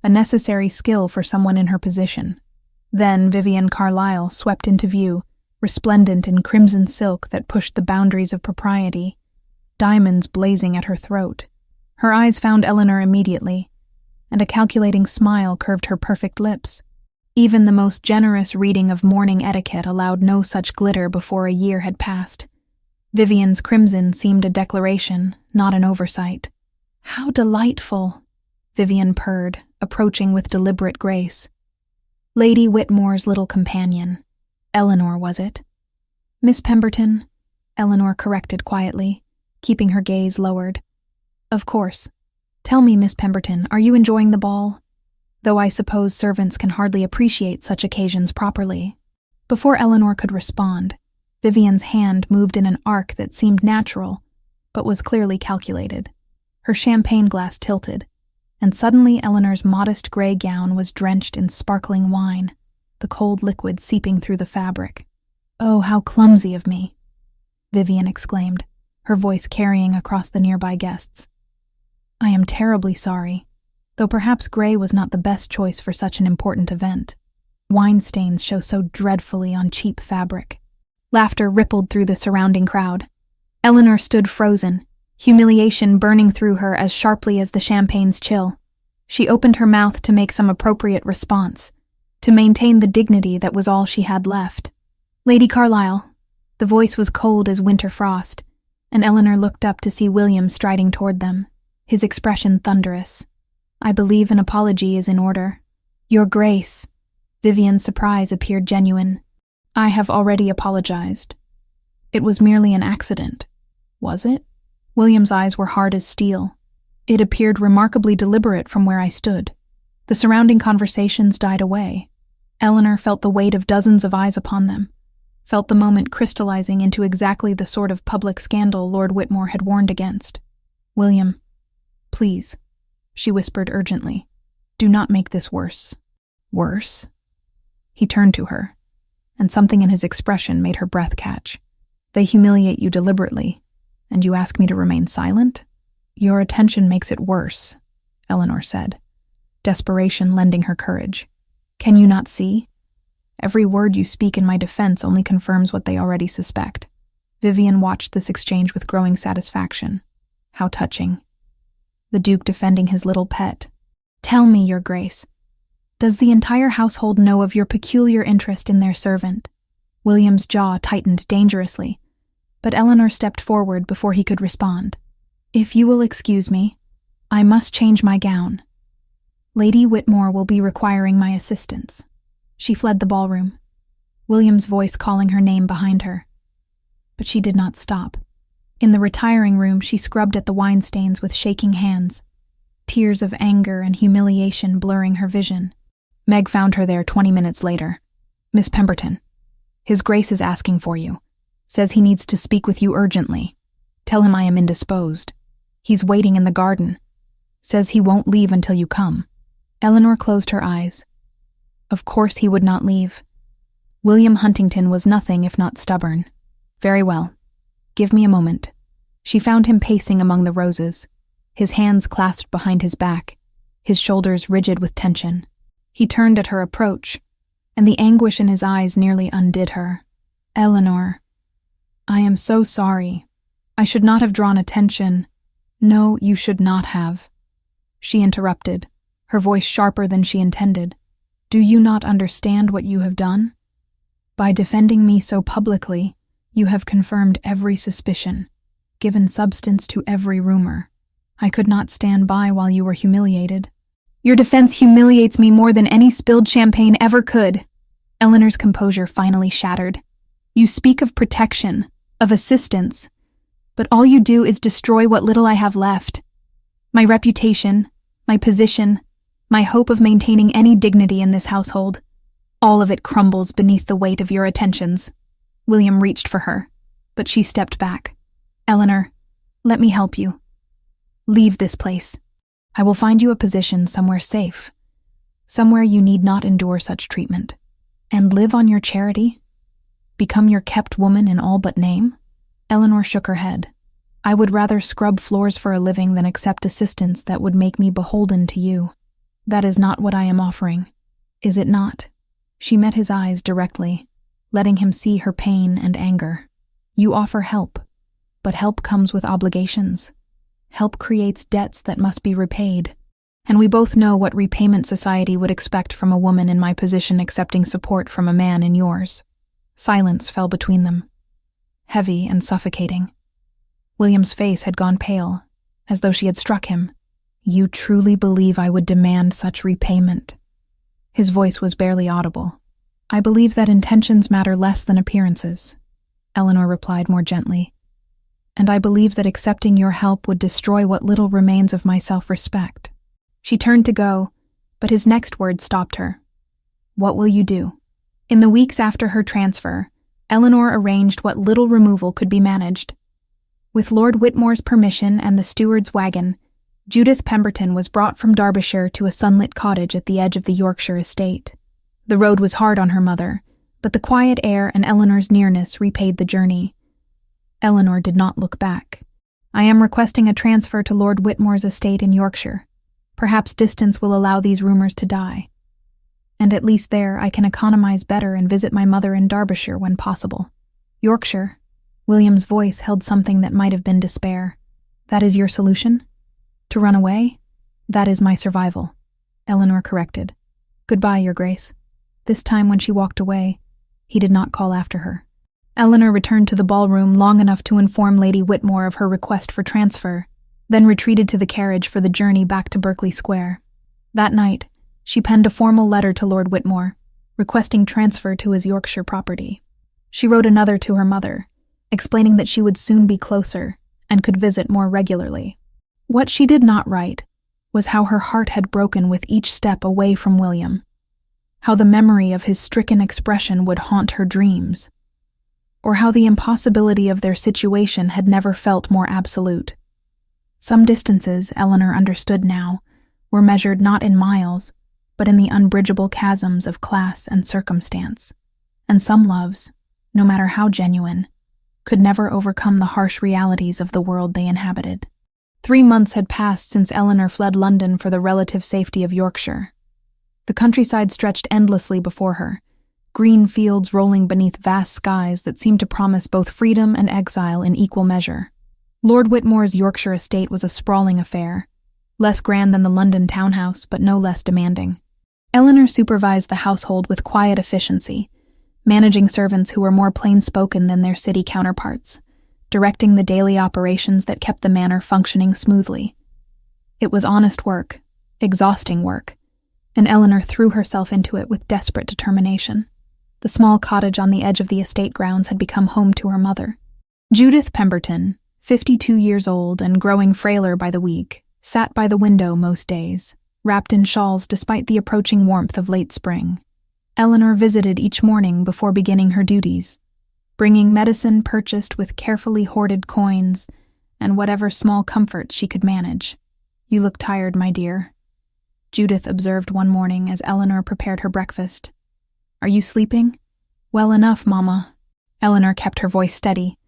a necessary skill for someone in her position. Then Vivian Carlyle swept into view, resplendent in crimson silk that pushed the boundaries of propriety, diamonds blazing at her throat. Her eyes found Eleanor immediately, and a calculating smile curved her perfect lips. Even the most generous reading of morning etiquette allowed no such glitter before a year had passed. Vivian's crimson seemed a declaration, not an oversight. "How delightful," Vivian purred, approaching with deliberate grace. Lady Whitmore's little companion. Eleanor, was it? "Miss Pemberton," Eleanor corrected quietly, keeping her gaze lowered. "Of course. Tell me, Miss Pemberton, are you enjoying the ball? Though I suppose servants can hardly appreciate such occasions properly." Before Eleanor could respond, Vivian's hand moved in an arc that seemed natural, but was clearly calculated. Her champagne glass tilted, and suddenly Eleanor's modest gray gown was drenched in sparkling wine, the cold liquid seeping through the fabric. "Oh, how clumsy of me," Vivian exclaimed, her voice carrying across the nearby guests. "I am terribly sorry, though perhaps gray was not the best choice for such an important event. Wine stains show so dreadfully on cheap fabric." Laughter rippled through the surrounding crowd. Eleanor stood frozen, humiliation burning through her as sharply as the champagne's chill. She opened her mouth to make some appropriate response, to maintain the dignity that was all she had left. "Lady Carlyle." The voice was cold as winter frost, and Eleanor looked up to see William striding toward them, his expression thunderous. "I believe an apology is in order." "Your Grace." Vivian's surprise appeared genuine. "I have already apologized. It was merely an accident." "Was it?" William's eyes were hard as steel. "It appeared remarkably deliberate from where I stood." The surrounding conversations died away. Eleanor felt the weight of dozens of eyes upon them, felt the moment crystallizing into exactly the sort of public scandal Lord Whitmore had warned against. "William, please," she whispered urgently, "do not make this worse." "Worse?" He turned to her, and something in his expression made her breath catch. "They humiliate you deliberately, and you ask me to remain silent? Your attention makes it worse," Eleanor said, desperation lending her courage. "Can you not see? Every word you speak in my defense only confirms what they already suspect." Vivian watched this exchange with growing satisfaction. How touching. The Duke defending his little pet. "Tell me, Your Grace, does the entire household know of your peculiar interest in their servant?" William's jaw tightened dangerously, but Eleanor stepped forward before he could respond. "If you will excuse me, I must change my gown. Lady Whitmore will be requiring my assistance." She fled the ballroom, William's voice calling her name behind her. But she did not stop. In the retiring room, she scrubbed at the wine stains with shaking hands, tears of anger and humiliation blurring her vision. Meg found her there 20 minutes later. "Miss Pemberton, His Grace is asking for you. Says he needs to speak with you urgently. Tell him I am indisposed. He's waiting in the garden. Says he won't leave until you come." Eleanor closed her eyes. Of course he would not leave. William Huntington was nothing if not stubborn. "Very well. Give me a moment." She found him pacing among the roses, his hands clasped behind his back, his shoulders rigid with tension. He turned at her approach, and the anguish in his eyes nearly undid her. "Eleanor, I am so sorry. I should not have drawn attention." "No, you should not have," she interrupted, her voice sharper than she intended. "Do you not understand what you have done? By defending me so publicly, you have confirmed every suspicion, given substance to every rumor. I could not stand by while you were humiliated." "Your defense humiliates me more than any spilled champagne ever could." Eleanor's composure finally shattered. "You speak of protection, of assistance, but all you do is destroy what little I have left. My reputation, my position, my hope of maintaining any dignity in this household. All of it crumbles beneath the weight of your attentions." William reached for her, but she stepped back. "Eleanor, let me help you. Leave this place. I will find you a position somewhere safe, somewhere you need not endure such treatment. And live on your charity. Become your kept woman in all but name? Eleanor shook her head. I would rather scrub floors for a living than accept assistance that would make me beholden to you. That is not what I am offering. Is it not? She met his eyes directly, letting him see her pain and anger. You offer help, but help comes with obligations. Help creates debts that must be repaid, and we both know what repayment society would expect from a woman in my position accepting support from a man in yours. Silence fell between them, heavy and suffocating. William's face had gone pale, as though she had struck him. You truly believe I would demand such repayment? His voice was barely audible. I believe that intentions matter less than appearances, Eleanor replied more gently. And I believe that accepting your help would destroy what little remains of my self-respect. She turned to go, but his next words stopped her. What will you do? In the weeks after her transfer, Eleanor arranged what little removal could be managed. With Lord Whitmore's permission and the steward's wagon, Judith Pemberton was brought from Derbyshire to a sunlit cottage at the edge of the Yorkshire estate. The road was hard on her mother, but the quiet air and Eleanor's nearness repaid the journey. Eleanor did not look back. I am requesting a transfer to Lord Whitmore's estate in Yorkshire. Perhaps distance will allow these rumors to die. And at least there I can economize better and visit my mother in Derbyshire when possible. Yorkshire. William's voice held something that might have been despair. That is your solution? To run away? That is my survival, Eleanor corrected. Goodbye, Your Grace. This time when she walked away, he did not call after her. Eleanor returned to the ballroom long enough to inform Lady Whitmore of her request for transfer, then retreated to the carriage for the journey back to Berkeley Square. That night, she penned a formal letter to Lord Whitmore, requesting transfer to his Yorkshire property. She wrote another to her mother, explaining that she would soon be closer and could visit more regularly. What she did not write was how her heart had broken with each step away from William, how the memory of his stricken expression would haunt her dreams, or how the impossibility of their situation had never felt more absolute. Some distances, Eleanor understood now, were measured not in miles, but in the unbridgeable chasms of class and circumstance. And some loves, no matter how genuine, could never overcome the harsh realities of the world they inhabited. 3 months had passed since Eleanor fled London for the relative safety of Yorkshire. The countryside stretched endlessly before her, green fields rolling beneath vast skies that seemed to promise both freedom and exile in equal measure. Lord Whitmore's Yorkshire estate was a sprawling affair, less grand than the London townhouse, but no less demanding. Eleanor supervised the household with quiet efficiency, managing servants who were more plain-spoken than their city counterparts, directing the daily operations that kept the manor functioning smoothly. It was honest work, exhausting work, and Eleanor threw herself into it with desperate determination. The small cottage on the edge of the estate grounds had become home to her mother. Judith Pemberton, 52 years old and growing frailer by the week, sat by the window most days, wrapped in shawls despite the approaching warmth of late spring. Eleanor visited each morning before beginning her duties, bringing medicine purchased with carefully hoarded coins and whatever small comforts she could manage. You look tired, my dear, Judith observed one morning as Eleanor prepared her breakfast. Are you sleeping? Well enough, Mama. Eleanor kept her voice steady,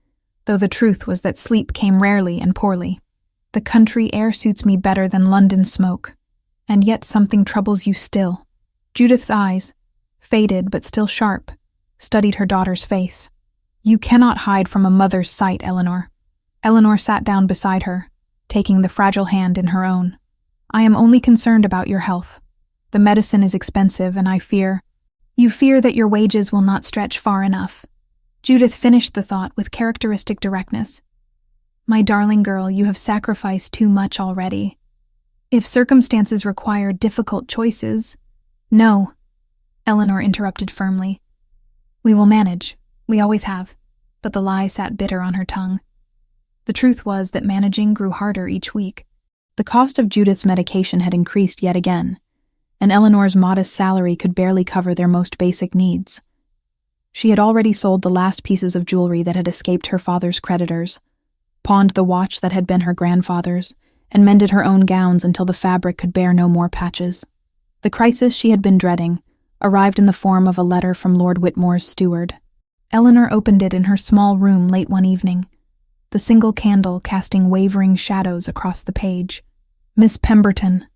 though the truth was that sleep came rarely and poorly. The country air suits me better than London smoke, and yet something troubles you still. Judith's eyes, faded but still sharp, studied her daughter's face. You cannot hide from a mother's sight, Eleanor. Eleanor sat down beside her, taking the fragile hand in her own. I am only concerned about your health. The medicine is expensive, and I fear... You fear that your wages will not stretch far enough. Judith finished the thought with characteristic directness. My darling girl, you have sacrificed too much already. If circumstances require difficult choices... No, Eleanor interrupted firmly. We will manage. We always have. But the lie sat bitter on her tongue. The truth was that managing grew harder each week. The cost of Judith's medication had increased yet again, and Eleanor's modest salary could barely cover their most basic needs. She had already sold the last pieces of jewelry that had escaped her father's creditors, pawned the watch that had been her grandfather's, and mended her own gowns until the fabric could bear no more patches. The crisis she had been dreading arrived in the form of a letter from Lord Whitmore's steward. Eleanor opened it in her small room late one evening, the single candle casting wavering shadows across the page. Miss Pemberton,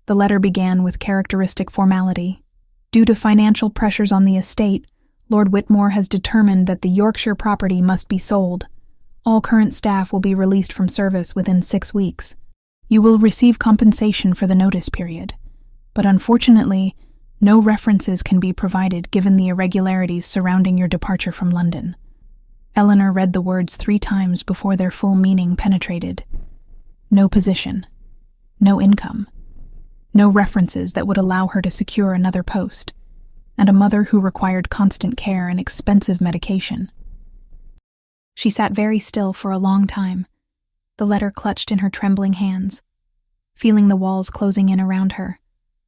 the letter began with characteristic formality. Due to financial pressures on the estate, Lord Whitmore has determined that the Yorkshire property must be sold. All current staff will be released from service within 6 weeks. You will receive compensation for the notice period, but unfortunately, no references can be provided given the irregularities surrounding your departure from London. Eleanor read the words 3 times before their full meaning penetrated. No position. No income. No references that would allow her to secure another post, and a mother who required constant care and expensive medication. She sat very still for a long time, the letter clutched in her trembling hands, feeling the walls closing in around her.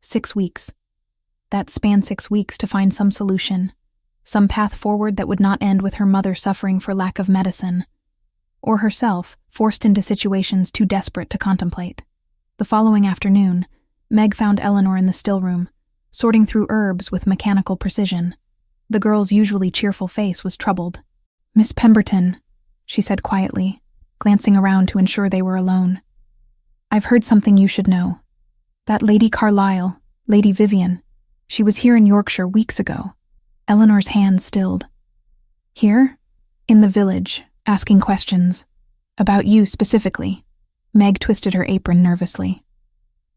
6 weeks. That spanned 6 weeks to find some solution, some path forward that would not end with her mother suffering for lack of medicine, or herself forced into situations too desperate to contemplate. The following afternoon, Meg found Eleanor in the still room, sorting through herbs with mechanical precision. The girl's usually cheerful face was troubled. "Miss Pemberton," she said quietly, glancing around to ensure they were alone. "I've heard something you should know. That Lady Carlisle, Lady Vivian, she was here in Yorkshire weeks ago." Eleanor's hand stilled. "Here? In the village, asking questions. About you specifically." Meg twisted her apron nervously.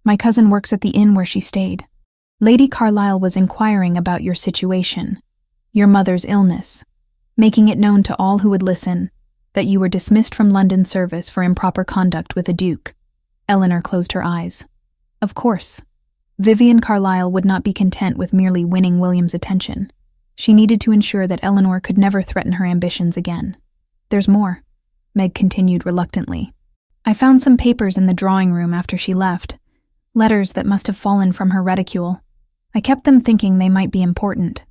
"My cousin works at the inn where she stayed. Lady Carlisle was inquiring about your situation, your mother's illness, making it known to all who would listen that you were dismissed from London service for improper conduct with a duke." Eleanor closed her eyes. Of course, Vivian Carlisle would not be content with merely winning William's attention. She needed to ensure that Eleanor could never threaten her ambitions again. "There's more," Meg continued reluctantly. "I found some papers in the drawing room after she left, letters that must have fallen from her reticule. I kept them thinking they might be important,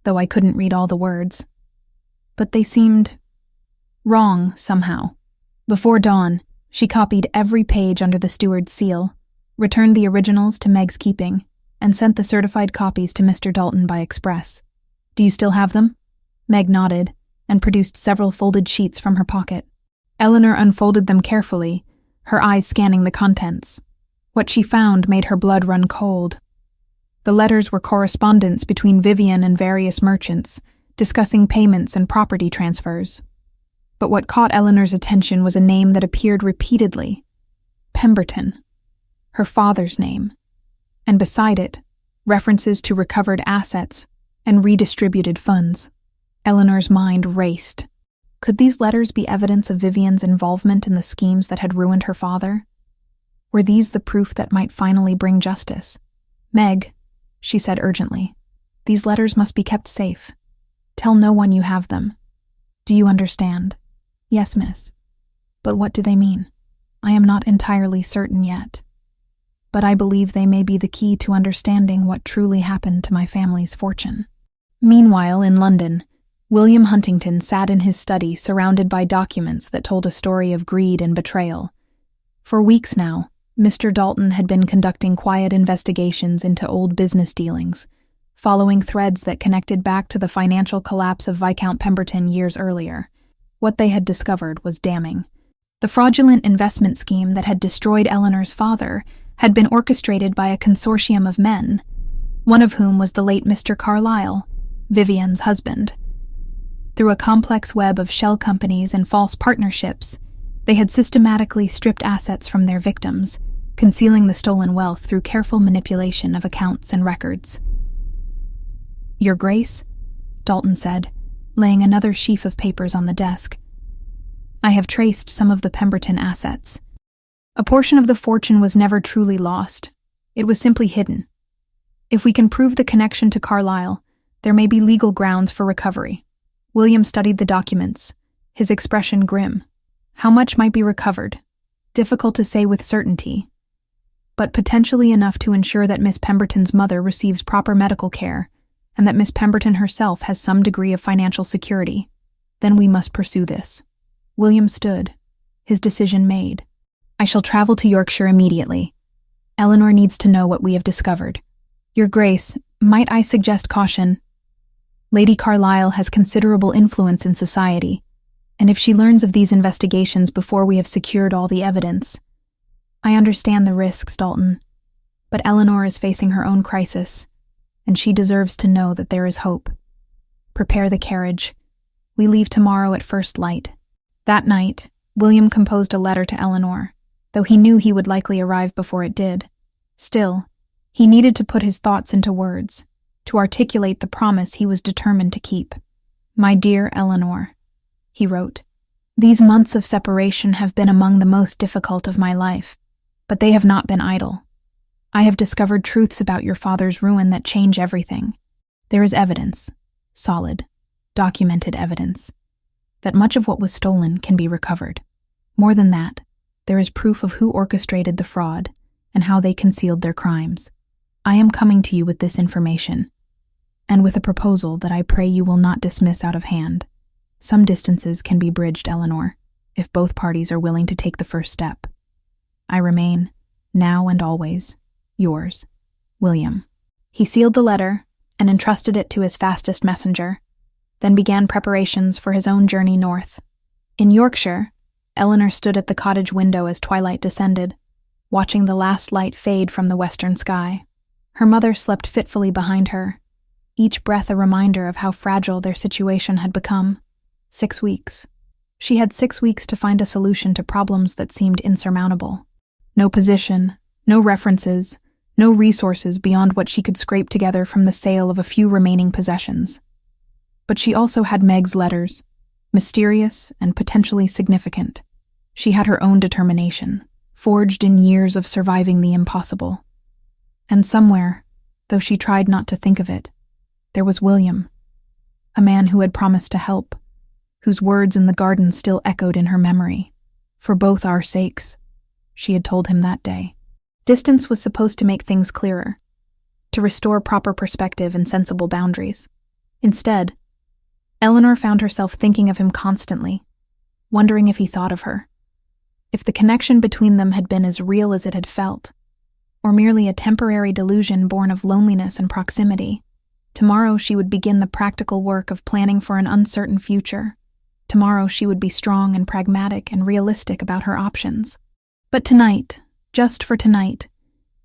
though I couldn't read all the words. But they seemed wrong somehow. Before dawn, she copied every page under the steward's seal, returned the originals to Meg's keeping, and sent the certified copies to Mr. Dalton by express. Do you still have them?" Meg nodded and produced several folded sheets from her pocket. Eleanor unfolded them carefully, her eyes scanning the contents. What she found made her blood run cold. The letters were correspondence between Vivian and various merchants, discussing payments and property transfers. But what caught Eleanor's attention was a name that appeared repeatedly: Pemberton, her father's name, and beside it, references to recovered assets and redistributed funds. Eleanor's mind raced. Could these letters be evidence of Vivian's involvement in the schemes that had ruined her father? Were these the proof that might finally bring justice? "Meg," she said urgently, "these letters must be kept safe. Tell no one you have them. Do you understand?" "Yes, miss. But what do they mean?" "I am not entirely certain yet. But I believe they may be the key to understanding what truly happened to my family's fortune." Meanwhile, in London, William Huntington sat in his study surrounded by documents that told a story of greed and betrayal. For weeks now, Mr. Dalton had been conducting quiet investigations into old business dealings, following threads that connected back to the financial collapse of Viscount Pemberton years earlier. What they had discovered was damning. The fraudulent investment scheme that had destroyed Eleanor's father had been orchestrated by a consortium of men, one of whom was the late Mr. Carlisle, Vivian's husband. Through a complex web of shell companies and false partnerships, they had systematically stripped assets from their victims, concealing the stolen wealth through careful manipulation of accounts and records. "Your Grace," Dalton said, laying another sheaf of papers on the desk, "I have traced some of the Pemberton assets. A portion of the fortune was never truly lost. It was simply hidden. If we can prove the connection to Carlisle, there may be legal grounds for recovery." William studied the documents, his expression grim. How much might be recovered? Difficult to say with certainty, but potentially enough to ensure that Miss Pemberton's mother receives proper medical care and that Miss Pemberton herself has some degree of financial security. Then we must pursue this. William stood, his decision made. "I shall travel to Yorkshire immediately. Eleanor needs to know what we have discovered. Your Grace, might I suggest caution?" Lady Carlisle has considerable influence in society, and if she learns of these investigations before we have secured all the evidence... I understand the risks, Dalton, but Eleanor is facing her own crisis, and she deserves to know that there is hope. Prepare the carriage. We leave tomorrow at first light. That night, William composed a letter to Eleanor, though he knew he would likely arrive before it did. Still, he needed to put his thoughts into words, to articulate the promise he was determined to keep. "My dear Eleanor," he wrote, "these months of separation have been among the most difficult of my life, but they have not been idle. I have discovered truths about your father's ruin that change everything. There is evidence, solid, documented evidence, that much of what was stolen can be recovered. More than that, there is proof of who orchestrated the fraud and how they concealed their crimes. I am coming to you with this information, and with a proposal that I pray you will not dismiss out of hand. Some distances can be bridged, Eleanor, if both parties are willing to take the first step. I remain, now and always, yours, William." He sealed the letter and entrusted it to his fastest messenger, then began preparations for his own journey north. In Yorkshire, Eleanor stood at the cottage window as twilight descended, watching the last light fade from the western sky. Her mother slept fitfully behind her, each breath a reminder of how fragile their situation had become. 6 weeks. She had 6 weeks to find a solution to problems that seemed insurmountable. No position, no references, no resources beyond what she could scrape together from the sale of a few remaining possessions. But she also had Meg's letters, mysterious and potentially significant. She had her own determination, forged in years of surviving the impossible. And somewhere, though she tried not to think of it, there was William, a man who had promised to help, whose words in the garden still echoed in her memory. "For both our sakes," she had told him that day. Distance was supposed to make things clearer, to restore proper perspective and sensible boundaries. Instead, Eleanor found herself thinking of him constantly, wondering if he thought of her, if the connection between them had been as real as it had felt, or merely a temporary delusion born of loneliness and proximity. Tomorrow she would begin the practical work of planning for an uncertain future. Tomorrow she would be strong and pragmatic and realistic about her options. But tonight, just for tonight,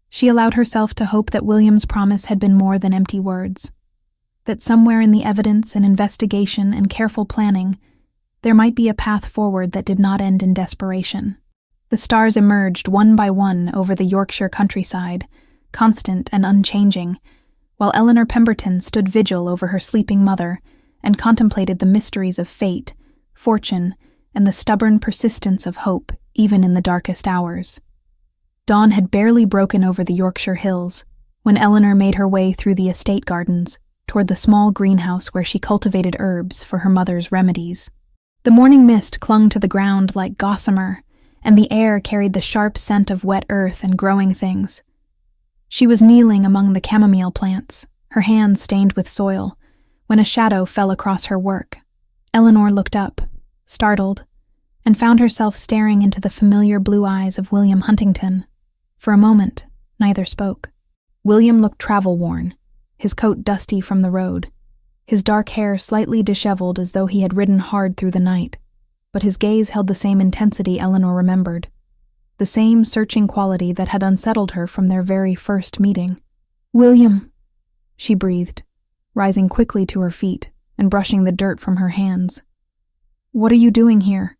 she allowed herself to hope that William's promise had been more than empty words, that somewhere in the evidence and investigation and careful planning, there might be a path forward that did not end in desperation. The stars emerged one by one over the Yorkshire countryside, constant and unchanging, while Eleanor Pemberton stood vigil over her sleeping mother and contemplated the mysteries of fate, fortune, and the stubborn persistence of hope even in the darkest hours. Dawn had barely broken over the Yorkshire hills when Eleanor made her way through the estate gardens toward the small greenhouse where she cultivated herbs for her mother's remedies. The morning mist clung to the ground like gossamer, and the air carried the sharp scent of wet earth and growing things. She was kneeling among the chamomile plants, her hands stained with soil, when a shadow fell across her work. Eleanor looked up, startled, and found herself staring into the familiar blue eyes of William Huntington. For a moment, neither spoke. William looked travel-worn, his coat dusty from the road, his dark hair slightly disheveled as though he had ridden hard through the night, but his gaze held the same intensity Eleanor remembered, the same searching quality that had unsettled her from their very first meeting. "William," she breathed, rising quickly to her feet and brushing the dirt from her hands. "What are you doing here?"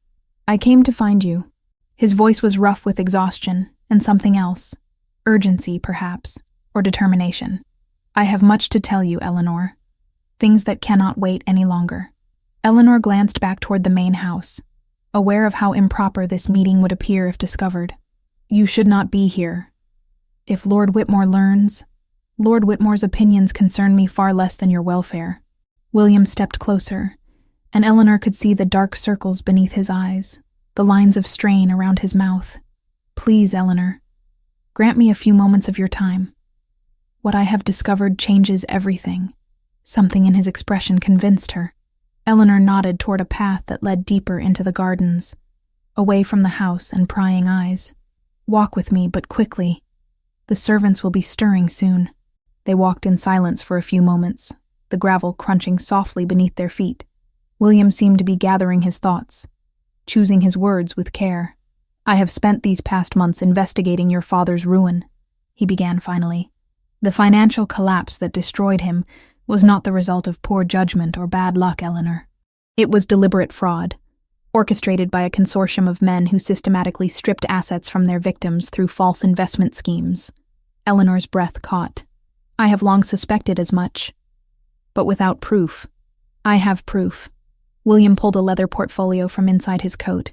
"I came to find you." His voice was rough with exhaustion and something else, urgency perhaps, or determination. "I have much to tell you, Eleanor. Things that cannot wait any longer." Eleanor glanced back toward the main house, aware of how improper this meeting would appear if discovered. "You should not be here. If Lord Whitmore learns, Lord Whitmore's opinions concern me far less than your welfare." William stepped closer, and Eleanor could see the dark circles beneath his eyes, the lines of strain around his mouth. "Please, Eleanor, grant me a few moments of your time. What I have discovered changes everything." Something in his expression convinced her. Eleanor nodded toward a path that led deeper into the gardens, away from the house and prying eyes. "Walk with me, but quickly. The servants will be stirring soon." They walked in silence for a few moments, the gravel crunching softly beneath their feet. William seemed to be gathering his thoughts, choosing his words with care. "I have spent these past months investigating your father's ruin," he began finally. "The financial collapse that destroyed him was not the result of poor judgment or bad luck, Eleanor. It was deliberate fraud, orchestrated by a consortium of men who systematically stripped assets from their victims through false investment schemes." Eleanor's breath caught. "I have long suspected as much, but without proof." "I have proof." William pulled a leather portfolio from inside his coat.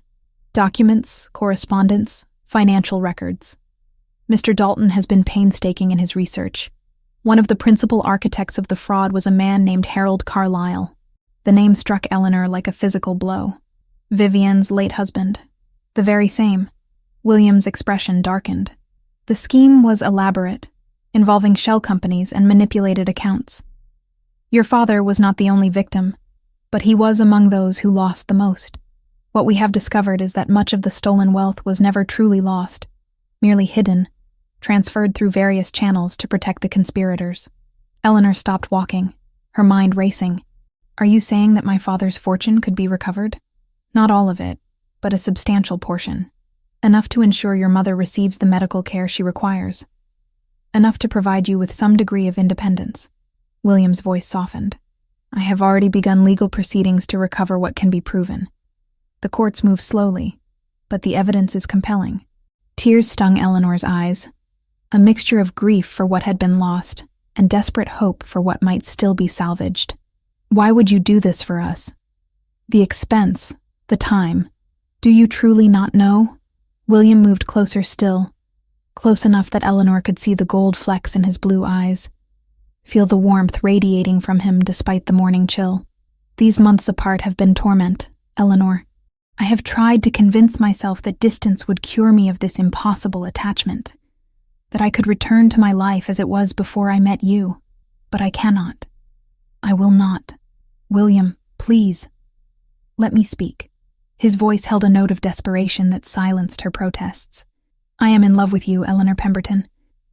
"Documents, correspondence, financial records. Mr. Dalton has been painstaking in his research. One of the principal architects of the fraud was a man named Harold Carlyle." The name struck Eleanor like a physical blow. Vivian's late husband. The very same. William's expression darkened. The scheme was elaborate, involving shell companies and manipulated accounts. Your father was not the only victim, but he was among those who lost the most. What we have discovered is that much of the stolen wealth was never truly lost, merely hidden, transferred through various channels to protect the conspirators. Eleanor stopped walking, her mind racing. "Are you saying that my father's fortune could be recovered?" "Not all of it, but a substantial portion. Enough to ensure your mother receives the medical care she requires. Enough to provide you with some degree of independence." William's voice softened. "I have already begun legal proceedings to recover what can be proven. The courts move slowly, but the evidence is compelling." Tears stung Eleanor's eyes, a mixture of grief for what had been lost and desperate hope for what might still be salvaged. "Why would you do this for us? The expense, the time. Do you truly not know?" William moved closer still, close enough that Eleanor could see the gold flecks in his blue eyes, feel the warmth radiating from him despite the morning chill. "These months apart have been torment, Eleanor. I have tried to convince myself that distance would cure me of this impossible attachment, that I could return to my life as it was before I met you, but I cannot. I will not. William, please, let me speak." His voice held a note of desperation that silenced her protests. "I am in love with you, Eleanor Pemberton,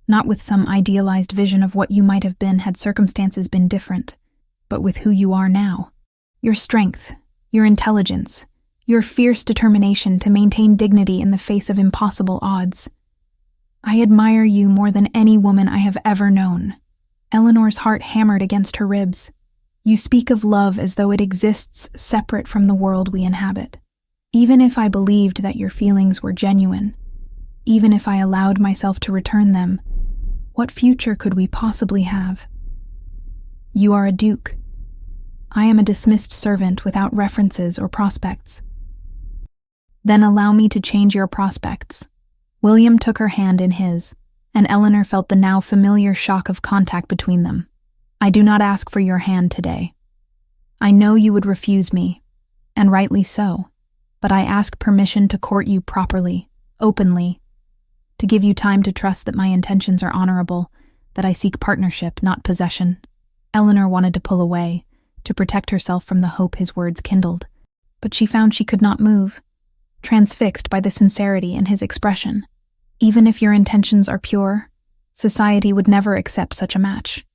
not with some idealized vision of what you might have been had circumstances been different, but with who you are now. Your strength, your intelligence, your fierce determination to maintain dignity in the face of impossible odds. I admire you more than any woman I have ever known." Eleanor's heart hammered against her ribs. "You speak of love as though it exists separate from the world we inhabit. Even if I believed that your feelings were genuine, even if I allowed myself to return them, what future could we possibly have? You are a duke. I am a dismissed servant without references or prospects. Then allow me to change your prospects." William took her hand in his, and Eleanor felt the now familiar shock of contact between them. "I do not ask for your hand today. I know you would refuse me, and rightly so, but I ask permission to court you properly, openly, to give you time to trust that my intentions are honorable, that I seek partnership, not possession." Eleanor wanted to pull away, to protect herself from the hope his words kindled, but she found she could not move, transfixed by the sincerity in his expression. "Even if your intentions are pure, society would never accept such a match.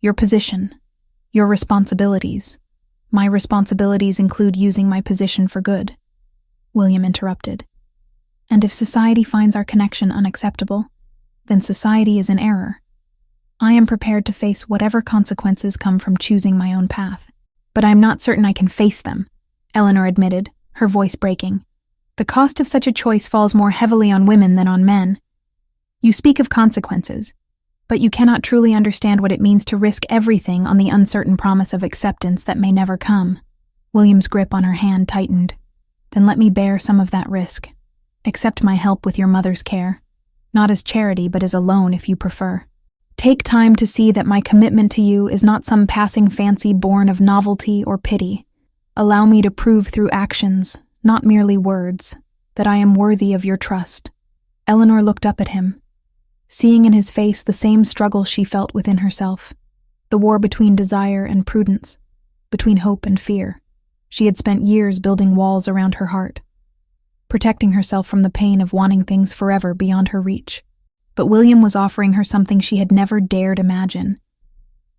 Your position, your responsibilities. My responsibilities include using my position for good." William interrupted. "And if society finds our connection unacceptable, then society is in error. I am prepared to face whatever consequences come from choosing my own path. But I am not certain I can face them," Eleanor admitted, her voice breaking. "The cost of such a choice falls more heavily on women than on men. You speak of consequences, but you cannot truly understand what it means to risk everything on the uncertain promise of acceptance that may never come." William's grip on her hand tightened. "Then let me bear some of that risk. Accept my help with your mother's care, not as charity but as a loan if you prefer. Take time to see that my commitment to you is not some passing fancy born of novelty or pity. Allow me to prove through actions, not merely words, that I am worthy of your trust." Eleanor looked up at him, seeing in his face the same struggle she felt within herself, the war between desire and prudence, between hope and fear. She had spent years building walls around her heart, protecting herself from the pain of wanting things forever beyond her reach. But William was offering her something she had never dared imagine.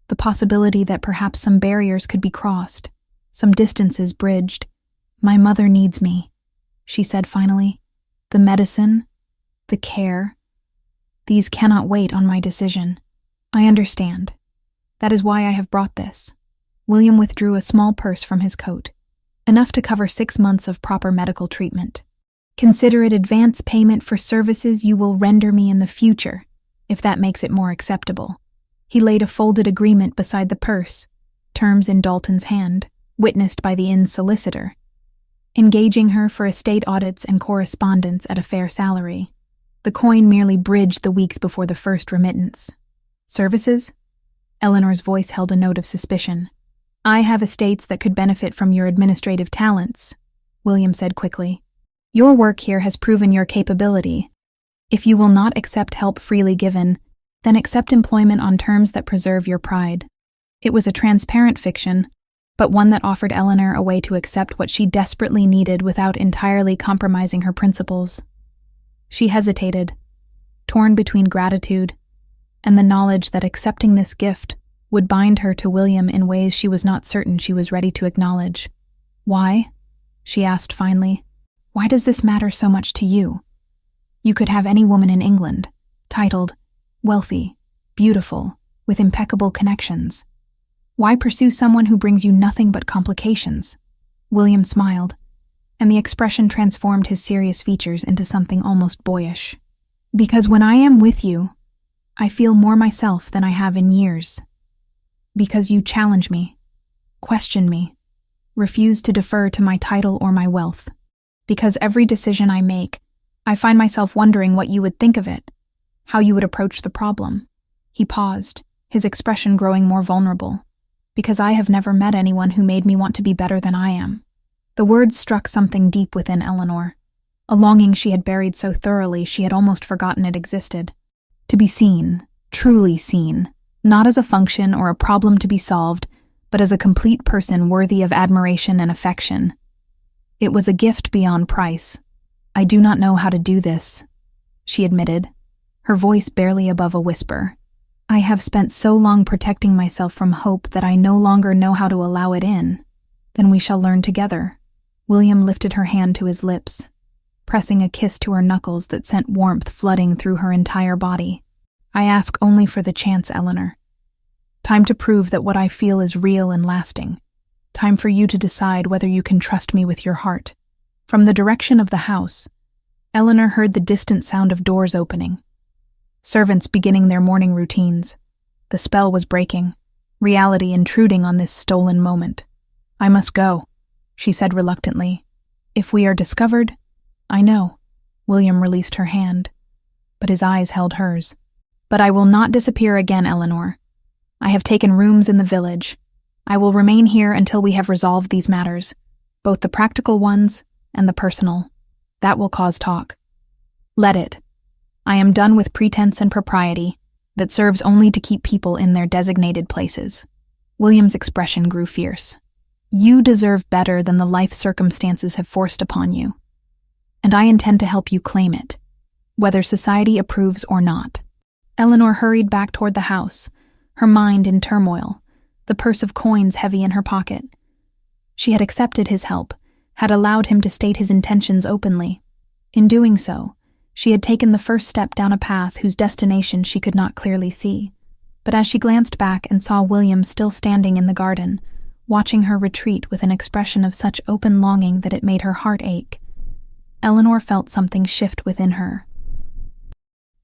the possibility that perhaps some barriers could be crossed, some distances bridged. "My mother needs me," she said finally. "The medicine, the care, these cannot wait on my decision." "I understand. That is why I have brought this." William withdrew a small purse from his coat, enough to cover 6 months of proper medical treatment. "Consider it advance payment for services you will render me in the future, if that makes it more acceptable." He laid a folded agreement beside the purse, terms in Dalton's hand, witnessed by the inn's solicitor, engaging her for estate audits and correspondence at a fair salary. The coin merely bridged the weeks before the first remittance. "Services?" Eleanor's voice held a note of suspicion. "I have estates that could benefit from your administrative talents," William said quickly. "Your work here has proven your capability. If you will not accept help freely given, then accept employment on terms that preserve your pride." It was a transparent fiction, but one that offered Eleanor a way to accept what she desperately needed without entirely compromising her principles. She hesitated, torn between gratitude and the knowledge that accepting this gift would bind her to William in ways she was not certain she was ready to acknowledge. "Why?" she asked finally. "Why does this matter so much to you? You could have any woman in England, titled, wealthy, beautiful, with impeccable connections. Why pursue someone who brings you nothing but complications?" William smiled, and the expression transformed his serious features into something almost boyish. "Because when I am with you, I feel more myself than I have in years. Because you challenge me, question me, refuse to defer to my title or my wealth. Because every decision I make, I find myself wondering what you would think of it, how you would approach the problem." He paused, his expression growing more vulnerable. "Because I have never met anyone who made me want to be better than I am." The words struck something deep within Eleanor, a longing she had buried so thoroughly she had almost forgotten it existed. To be seen, truly seen, not as a function or a problem to be solved, but as a complete person worthy of admiration and affection. It was a gift beyond price. "I do not know how to do this," she admitted, her voice barely above a whisper. "I have spent so long protecting myself from hope that I no longer know how to allow it in." "Then we shall learn together." William lifted her hand to his lips, pressing a kiss to her knuckles that sent warmth flooding through her entire body. "I ask only for the chance, Eleanor. Time to prove that what I feel is real and lasting. Time for you to decide whether you can trust me with your heart." From the direction of the house, Eleanor heard the distant sound of doors opening, servants beginning their morning routines. The spell was breaking, reality intruding on this stolen moment. "I must go," she said reluctantly. "If we are discovered—" "I know." William released her hand, but his eyes held hers. "But I will not disappear again, Eleanor. I have taken rooms in the village. I will remain here until we have resolved these matters, both the practical ones and the personal. That will cause talk. Let it. I am done with pretense and propriety that serves only to keep people in their designated places." William's expression grew fierce. "You deserve better than the life circumstances have forced upon you, and I intend to help you claim it, whether society approves or not." Eleanor hurried back toward the house, her mind in turmoil, the purse of coins heavy in her pocket. She had accepted his help, had allowed him to state his intentions openly. In doing so, she had taken the first step down a path whose destination she could not clearly see. But as she glanced back and saw William still standing in the garden, watching her retreat with an expression of such open longing that it made her heart ache, Eleanor felt something shift within her.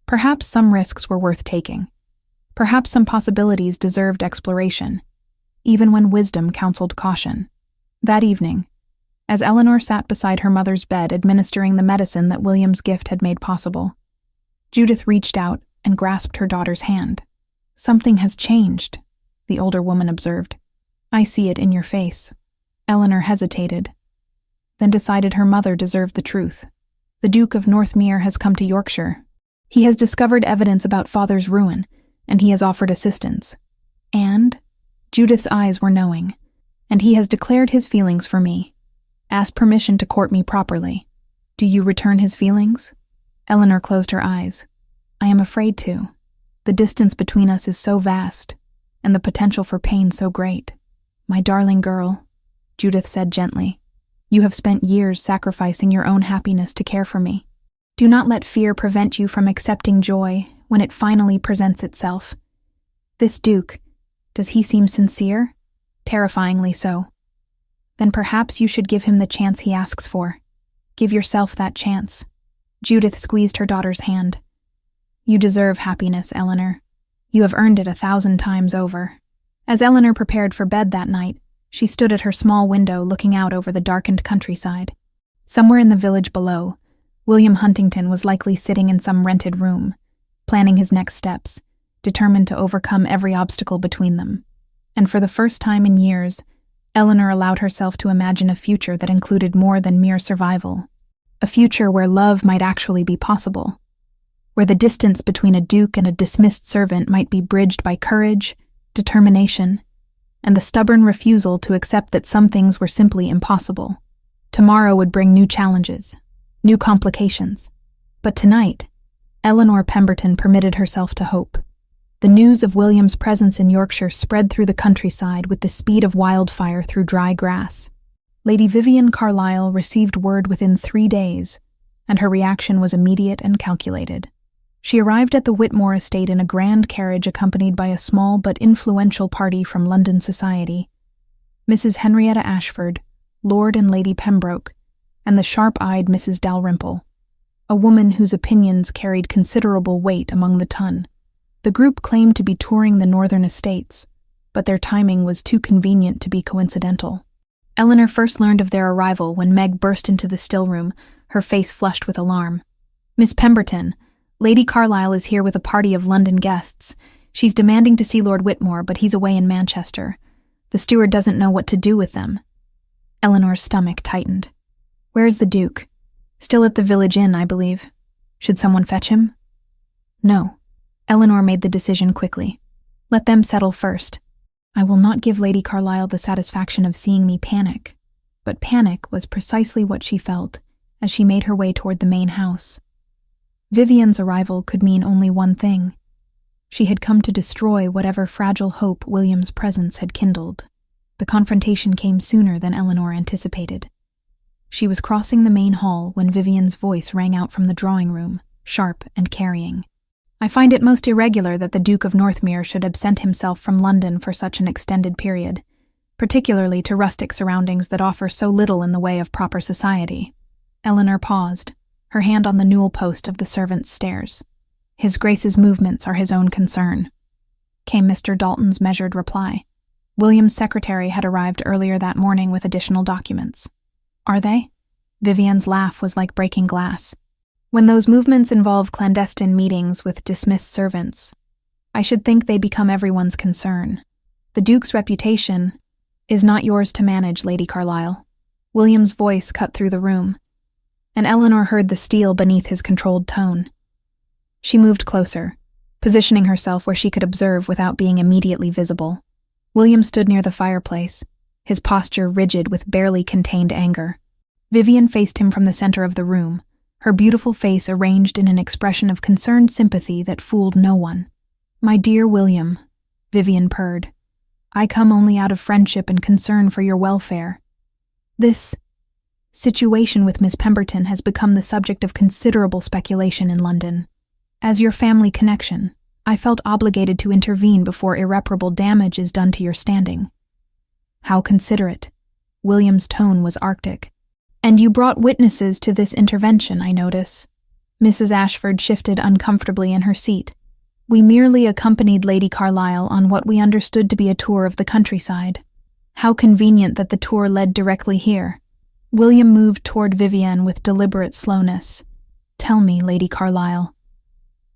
Perhaps some risks were worth taking. Perhaps some possibilities deserved exploration, even when wisdom counseled caution. That evening, as Eleanor sat beside her mother's bed administering the medicine that William's gift had made possible, Judith reached out and grasped her daughter's hand. "Something has changed," the older woman observed. "I see it in your face." Eleanor hesitated, then decided her mother deserved the truth. "The Duke of Northmere has come to Yorkshire. He has discovered evidence about Father's ruin, and he has offered assistance. And," Judith's eyes were knowing, "and he has declared his feelings for me. Asked permission to court me properly. Do you return his feelings?" Eleanor closed her eyes. "I am afraid to. The distance between us is so vast, and the potential for pain so great. My darling girl, Judith said gently, you have spent years sacrificing your own happiness to care for me. Do not let fear prevent you from accepting joy when it finally presents itself. This Duke, does he seem sincere? Terrifyingly so. Then perhaps you should give him the chance he asks for. Give yourself that chance. Judith squeezed her daughter's hand. You deserve happiness, Eleanor. You have earned it 1,000 times over. As Eleanor prepared for bed that night, she stood at her small window looking out over the darkened countryside. Somewhere in the village below, William Huntington was likely sitting in some rented room, planning his next steps, determined to overcome every obstacle between them. And for the first time in years, Eleanor allowed herself to imagine a future that included more than mere survival. A future where love might actually be possible. Where the distance between a duke and a dismissed servant might be bridged by courage, determination, and the stubborn refusal to accept that some things were simply impossible. Tomorrow would bring new challenges, new complications. But tonight, Eleanor Pemberton permitted herself to hope. The news of William's presence in Yorkshire spread through the countryside with the speed of wildfire through dry grass. Lady Vivian Carlyle received word within 3 days, and her reaction was immediate and calculated. She arrived at the Whitmore estate in a grand carriage accompanied by a small but influential party from London society. Mrs. Henrietta Ashford, Lord and Lady Pembroke, and the sharp-eyed Mrs. Dalrymple, a woman whose opinions carried considerable weight among the ton. The group claimed to be touring the northern estates, but their timing was too convenient to be coincidental. Eleanor first learned of their arrival when Meg burst into the still room, her face flushed with alarm. Miss Pemberton, Lady Carlyle is here with a party of London guests. She's demanding to see Lord Whitmore, but he's away in Manchester. The steward doesn't know what to do with them. Eleanor's stomach tightened. Where's the Duke? Still at the village inn, I believe. Should someone fetch him? No. Eleanor made the decision quickly. Let them settle first. I will not give Lady Carlyle the satisfaction of seeing me panic. But panic was precisely what she felt as she made her way toward the main house. Vivian's arrival could mean only one thing. She had come to destroy whatever fragile hope William's presence had kindled. The confrontation came sooner than Eleanor anticipated. She was crossing the main hall when Vivian's voice rang out from the drawing room, sharp and carrying. I find it most irregular that the Duke of Northmere should absent himself from London for such an extended period, particularly to rustic surroundings that offer so little in the way of proper society. Eleanor paused, her hand on the newel post of the servants' stairs. His Grace's movements are his own concern, came Mr. Dalton's measured reply. William's secretary had arrived earlier that morning with additional documents. Are they? Vivian's laugh was like breaking glass. When those movements involve clandestine meetings with dismissed servants, I should think they become everyone's concern. The Duke's reputation is not yours to manage, Lady Carlyle. William's voice cut through the room, and Eleanor heard the steel beneath his controlled tone. She moved closer, positioning herself where she could observe without being immediately visible. William stood near the fireplace, his posture rigid with barely contained anger. Vivian faced him from the center of the room, her beautiful face arranged in an expression of concerned sympathy that fooled no one. My dear William, Vivian purred, I come only out of friendship and concern for your welfare. This situation with Miss Pemberton has become the subject of considerable speculation in London. As your family connection, I felt obligated to intervene before irreparable damage is done to your standing. How considerate. William's tone was arctic. And you brought witnesses to this intervention, I notice. Mrs. Ashford shifted uncomfortably in her seat. We merely accompanied Lady Carlyle on what we understood to be a tour of the countryside. How convenient that the tour led directly here. William moved toward Vivian with deliberate slowness. Tell me, Lady Carlyle,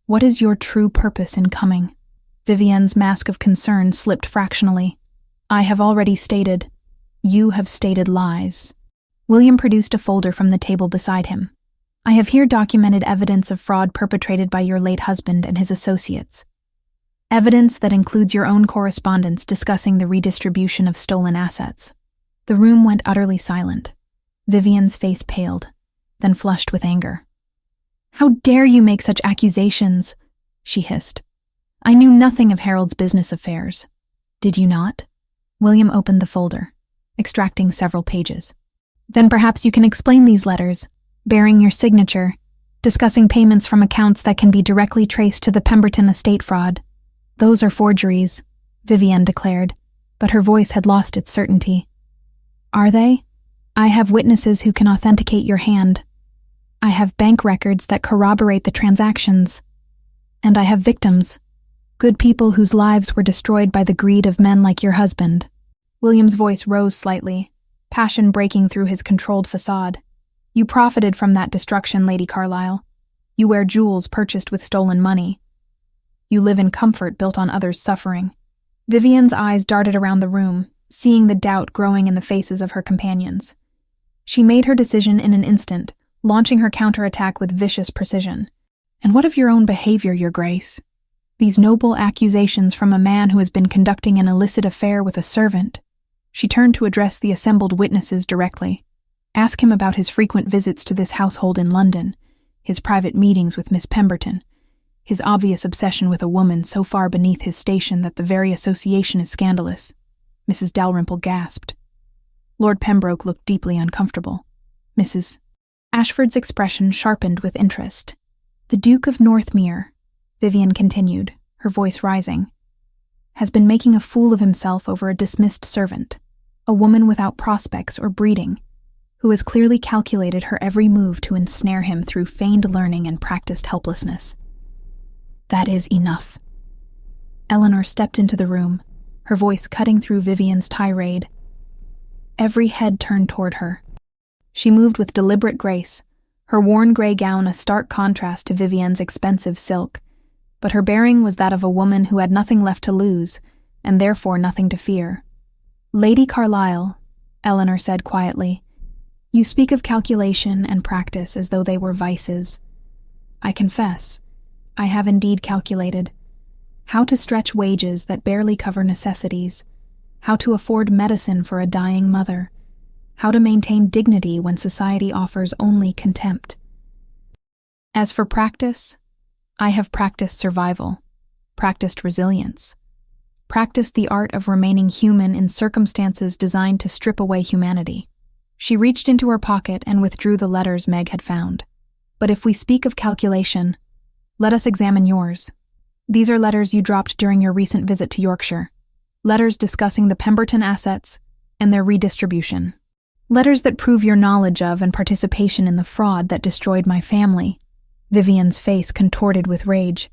what is your true purpose in coming? Vivian's mask of concern slipped fractionally. I have already stated. You have stated lies. William produced a folder from the table beside him. I have here documented evidence of fraud perpetrated by your late husband and his associates. Evidence that includes your own correspondence discussing the redistribution of stolen assets. The room went utterly silent. Vivian's face paled, then flushed with anger. How dare you make such accusations? She hissed. I knew nothing of Harold's business affairs. Did you not? William opened the folder, extracting several pages. Then perhaps you can explain these letters, bearing your signature, discussing payments from accounts that can be directly traced to the Pemberton estate fraud. Those are forgeries, Vivienne declared, but her voice had lost its certainty. Are they? I have witnesses who can authenticate your hand. I have bank records that corroborate the transactions. And I have victims, good people whose lives were destroyed by the greed of men like your husband. William's voice rose slightly, passion breaking through his controlled facade. You profited from that destruction, Lady Carlisle. You wear jewels purchased with stolen money. You live in comfort built on others' suffering. Vivienne's eyes darted around the room, seeing the doubt growing in the faces of her companions. She made her decision in an instant, launching her counterattack with vicious precision. And what of your own behavior, Your Grace? These noble accusations from a man who has been conducting an illicit affair with a servant. She turned to address the assembled witnesses directly. Ask him about his frequent visits to this household in London, his private meetings with Miss Pemberton, his obvious obsession with a woman so far beneath his station that the very association is scandalous. Mrs. Dalrymple gasped. Lord Pembroke looked deeply uncomfortable. Mrs. Ashford's expression sharpened with interest. The Duke of Northmere, Vivienne continued, her voice rising, has been making a fool of himself over a dismissed servant, a woman without prospects or breeding, who has clearly calculated her every move to ensnare him through feigned learning and practiced helplessness. That is enough. Eleanor stepped into the room, her voice cutting through Vivienne's tirade. Every head turned toward her. She moved with deliberate grace, her worn gray gown a stark contrast to Vivienne's expensive silk, but her bearing was that of a woman who had nothing left to lose, and therefore nothing to fear. Lady Carlisle, Eleanor said quietly, you speak of calculation and practice as though they were vices. I confess, I have indeed calculated how to stretch wages that barely cover necessities, how to afford medicine for a dying mother, how to maintain dignity when society offers only contempt. As for practice, I have practiced survival, practiced resilience, practiced the art of remaining human in circumstances designed to strip away humanity. She reached into her pocket and withdrew the letters Meg had found. But if we speak of calculation, let us examine yours. These are letters you dropped during your recent visit to Yorkshire. Letters discussing the Pemberton assets and their redistribution. Letters that prove your knowledge of and participation in the fraud that destroyed my family. Vivienne's face contorted with rage.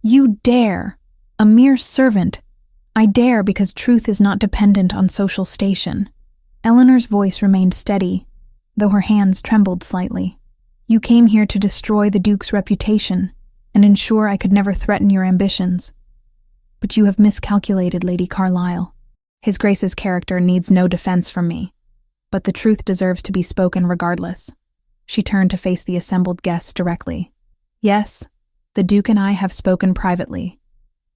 You dare! A mere servant! I dare because truth is not dependent on social station. Eleanor's voice remained steady, though her hands trembled slightly. You came here to destroy the Duke's reputation and ensure I could never threaten your ambitions. But you have miscalculated, Lady Carlisle. His Grace's character needs no defense from me, but the truth deserves to be spoken regardless. She turned to face the assembled guests directly. Yes, the Duke and I have spoken privately.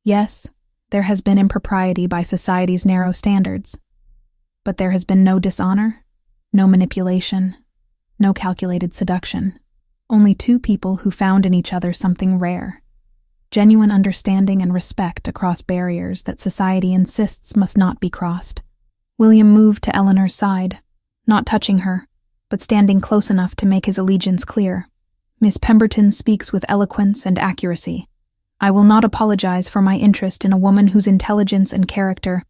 Yes, there has been impropriety by society's narrow standards. But there has been no dishonor, no manipulation, no calculated seduction. Only two people who found in each other something rare. Genuine understanding and respect across barriers that society insists must not be crossed. William moved to Eleanor's side, not touching her, but standing close enough to make his allegiance clear. Miss Pemberton speaks with eloquence and accuracy. I will not apologize for my interest in a woman whose intelligence and character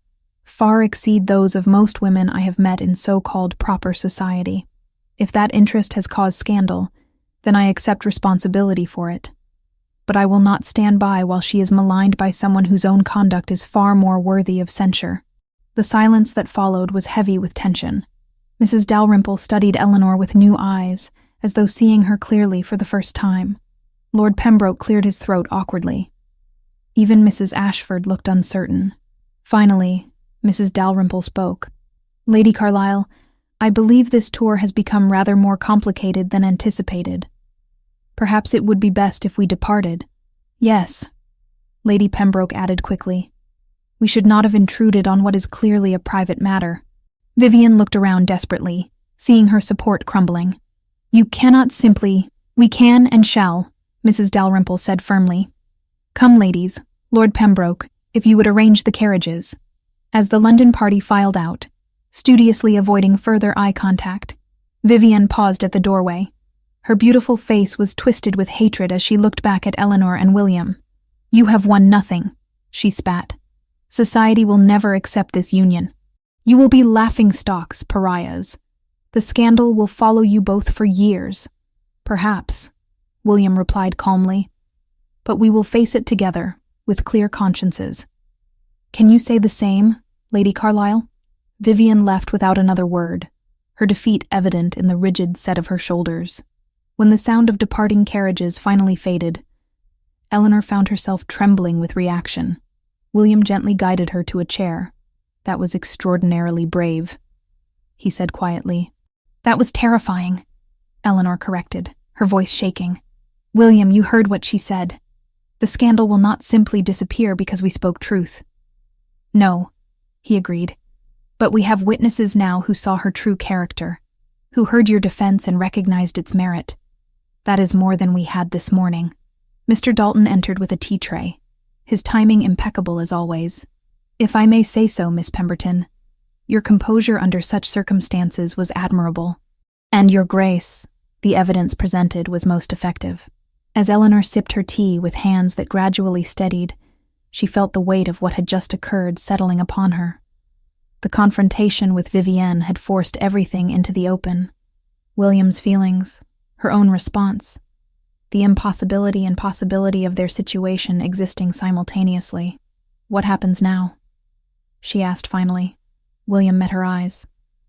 far exceed those of most women I have met in so-called proper society. If that interest has caused scandal, then I accept responsibility for it. But I will not stand by while she is maligned by someone whose own conduct is far more worthy of censure. The silence that followed was heavy with tension. Mrs. Dalrymple studied Eleanor with new eyes, as though seeing her clearly for the first time. Lord Pembroke cleared his throat awkwardly. Even Mrs. Ashford looked uncertain. Finally, Mrs. Dalrymple spoke. Lady Carlisle, I believe this tour has become rather more complicated than anticipated. Perhaps it would be best if we departed. Yes, Lady Pembroke added quickly. We should not have intruded on what is clearly a private matter. Vivienne looked around desperately, seeing her support crumbling. You cannot simply— We can and shall, Mrs. Dalrymple said firmly. Come, ladies, Lord Pembroke, if you would arrange the carriages. As the London party filed out, studiously avoiding further eye contact, Vivienne paused at the doorway. Her beautiful face was twisted with hatred as she looked back at Eleanor and William. "You have won nothing," she spat. "Society will never accept this union. You will be laughingstocks, pariahs. The scandal will follow you both for years." "Perhaps," William replied calmly. "But we will face it together, with clear consciences." "Can you say the same, Lady Carlisle?" Vivienne left without another word, her defeat evident in the rigid set of her shoulders. When the sound of departing carriages finally faded, Eleanor found herself trembling with reaction. William gently guided her to a chair. "That was extraordinarily brave," he said quietly. "That was terrifying," Eleanor corrected, her voice shaking. "William, you heard what she said. The scandal will not simply disappear because we spoke truth." "No," he agreed. "But we have witnesses now who saw her true character, who heard your defense and recognized its merit. That is more than we had this morning." Mr. Dalton entered with a tea tray, his timing impeccable as always. "If I may say so, Miss Pemberton, your composure under such circumstances was admirable. And your grace, the evidence presented, was most effective." As Eleanor sipped her tea with hands that gradually steadied, she felt the weight of what had just occurred settling upon her. The confrontation with Vivienne had forced everything into the open. William's feelings, her own response, the impossibility and possibility of their situation existing simultaneously. "What happens now?" she asked finally. William met her eyes.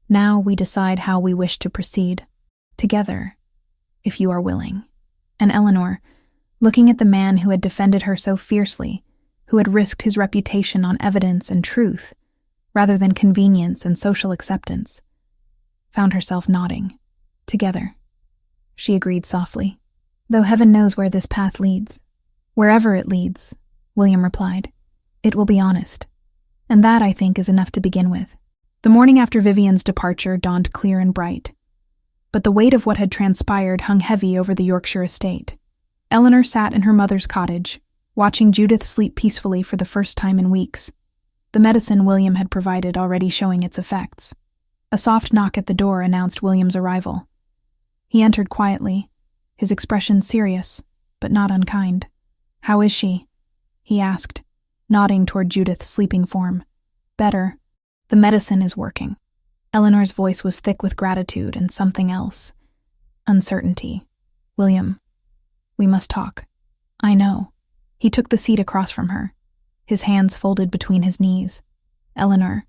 "Now we decide how we wish to proceed. Together, if you are willing." And Eleanor, looking at the man who had defended her so fiercely, who had risked his reputation on evidence and truth, rather than convenience and social acceptance, found herself nodding. "Together," she agreed softly. "Though heaven knows where this path leads." "Wherever it leads," William replied, "it will be honest. And that, I think, is enough to begin with." The morning after Vivienne's departure dawned clear and bright, but the weight of what had transpired hung heavy over the Yorkshire estate. Eleanor sat in her mother's cottage, watching Judith sleep peacefully for the first time in weeks, the medicine William had provided already showing its effects. A soft knock at the door announced William's arrival. He entered quietly, his expression serious, but not unkind. "How is she?" he asked, nodding toward Judith's sleeping form. "Better. The medicine is working." Eleanor's voice was thick with gratitude and something else. Uncertainty. "William, we must talk." "I know." He took the seat across from her, his hands folded between his knees. "Eleanor,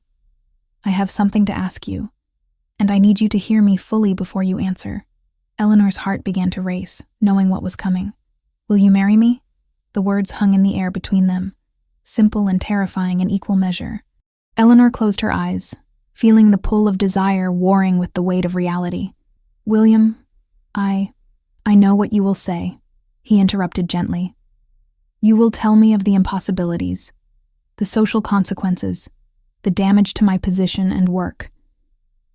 I have something to ask you, and I need you to hear me fully before you answer." Eleanor's heart began to race, knowing what was coming. "Will you marry me?" The words hung in the air between them, simple and terrifying in equal measure. Eleanor closed her eyes, feeling the pull of desire warring with the weight of reality. "William, I know what you will say," he interrupted gently. "You will tell me of the impossibilities, the social consequences, the damage to my position and work.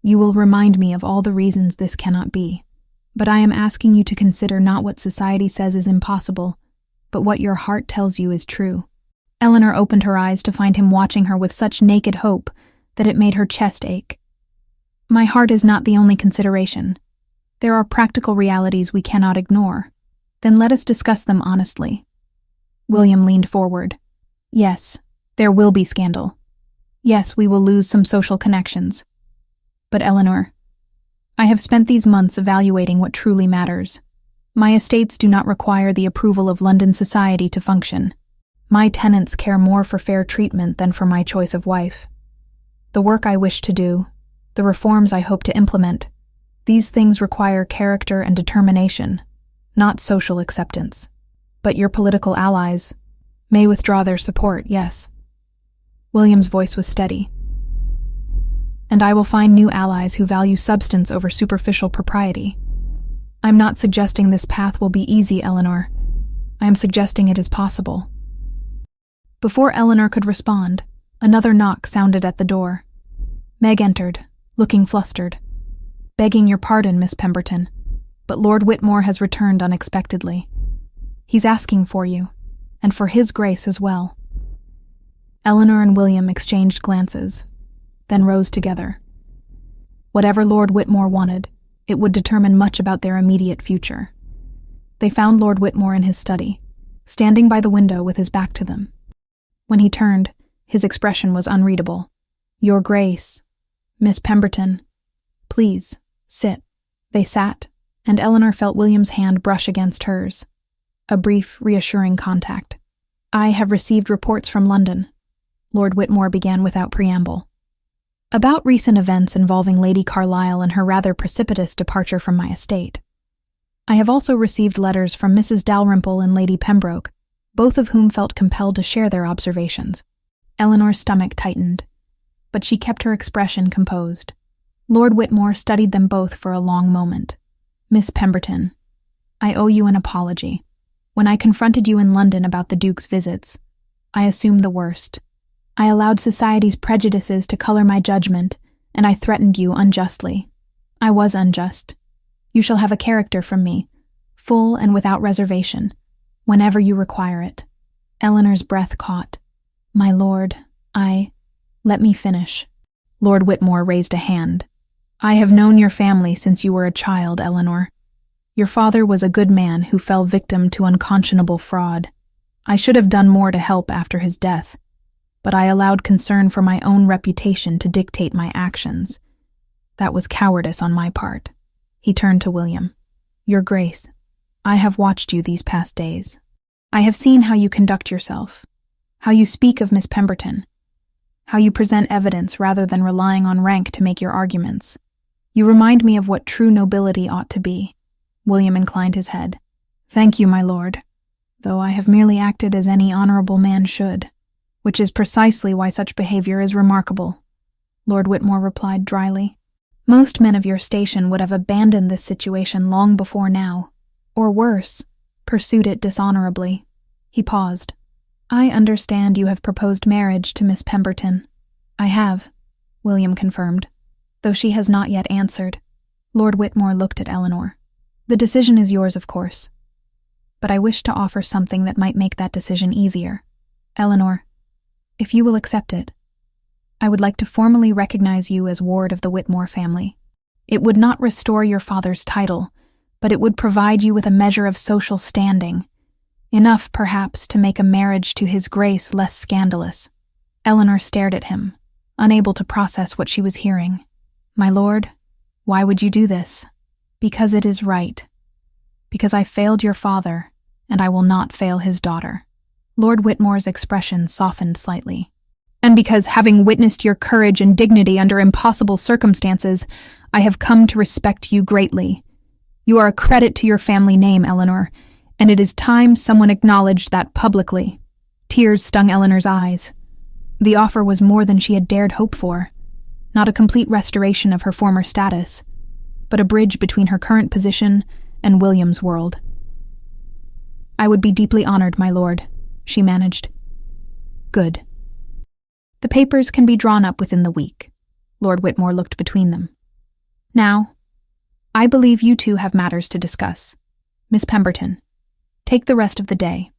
You will remind me of all the reasons this cannot be. But I am asking you to consider not what society says is impossible, but what your heart tells you is true." Eleanor opened her eyes to find him watching her with such naked hope that it made her chest ache. "My heart is not the only consideration. There are practical realities we cannot ignore. Then let us discuss them honestly." William leaned forward. "Yes, there will be scandal. Yes, we will lose some social connections. But Eleanor, I have spent these months evaluating what truly matters. My estates do not require the approval of London society to function. My tenants care more for fair treatment than for my choice of wife. The work I wish to do, the reforms I hope to implement, these things require character and determination, not social acceptance. But your political allies may withdraw their support, yes." William's voice was steady. "And I will find new allies who value substance over superficial propriety. I'm not suggesting this path will be easy, Eleanor. I am suggesting it is possible." Before Eleanor could respond, another knock sounded at the door. Meg entered, looking flustered. "Begging your pardon, Miss Pemberton, but Lord Whitmore has returned unexpectedly. He's asking for you, and for his grace as well." Eleanor and William exchanged glances, then rose together. Whatever Lord Whitmore wanted, it would determine much about their immediate future. They found Lord Whitmore in his study, standing by the window with his back to them. When he turned, his expression was unreadable. "Your Grace, Miss Pemberton, please, sit." They sat, and Eleanor felt William's hand brush against hers. A brief, reassuring contact. "I have received reports from London," Lord Whitmore began without preamble, "about recent events involving Lady Carlisle and her rather precipitous departure from my estate. I have also received letters from Mrs. Dalrymple and Lady Pembroke, both of whom felt compelled to share their observations." Eleanor's stomach tightened, but she kept her expression composed. Lord Whitmore studied them both for a long moment. "Miss Pemberton, I owe you an apology. When I confronted you in London about the Duke's visits, I assumed the worst. I allowed society's prejudices to color my judgment, and I threatened you unjustly. I was unjust. You shall have a character from me, full and without reservation, whenever you require it." Eleanor's breath caught. "My lord, Let me finish." Lord Whitmore raised a hand. "I have known your family since you were a child, Eleanor. Your father was a good man who fell victim to unconscionable fraud. I should have done more to help after his death, but I allowed concern for my own reputation to dictate my actions. That was cowardice on my part." He turned to William. "Your Grace, I have watched you these past days. I have seen how you conduct yourself, how you speak of Miss Pemberton, how you present evidence rather than relying on rank to make your arguments. You remind me of what true nobility ought to be." William inclined his head. "Thank you, my lord, though I have merely acted as any honorable man should, which is precisely why such behavior is remarkable," Lord Whitmore replied dryly. "Most men of your station would have abandoned this situation long before now, or worse, pursued it dishonorably." He paused. "I understand you have proposed marriage to Miss Pemberton." "I have," William confirmed, though she has not yet answered. Lord Whitmore looked at Eleanor. "The decision is yours, of course, but I wish to offer something that might make that decision easier. Eleanor, if you will accept it, I would like to formally recognize you as ward of the Whitmore family. It would not restore your father's title, but it would provide you with a measure of social standing, enough, perhaps, to make a marriage to his Grace less scandalous." Eleanor stared at him, unable to process what she was hearing. "My lord, why would you do this?" "Because it is right. Because I failed your father, and I will not fail his daughter." Lord Whitmore's expression softened slightly. "And because, having witnessed your courage and dignity under impossible circumstances, I have come to respect you greatly. You are a credit to your family name, Eleanor, and it is time someone acknowledged that publicly." Tears stung Eleanor's eyes. The offer was more than she had dared hope for. Not a complete restoration of her former status, but a bridge between her current position and William's world. "I would be deeply honored, my lord," she managed. "Good. The papers can be drawn up within the week." Lord Whitmore looked between them. "Now, I believe you two have matters to discuss. Miss Pemberton, take the rest of the day.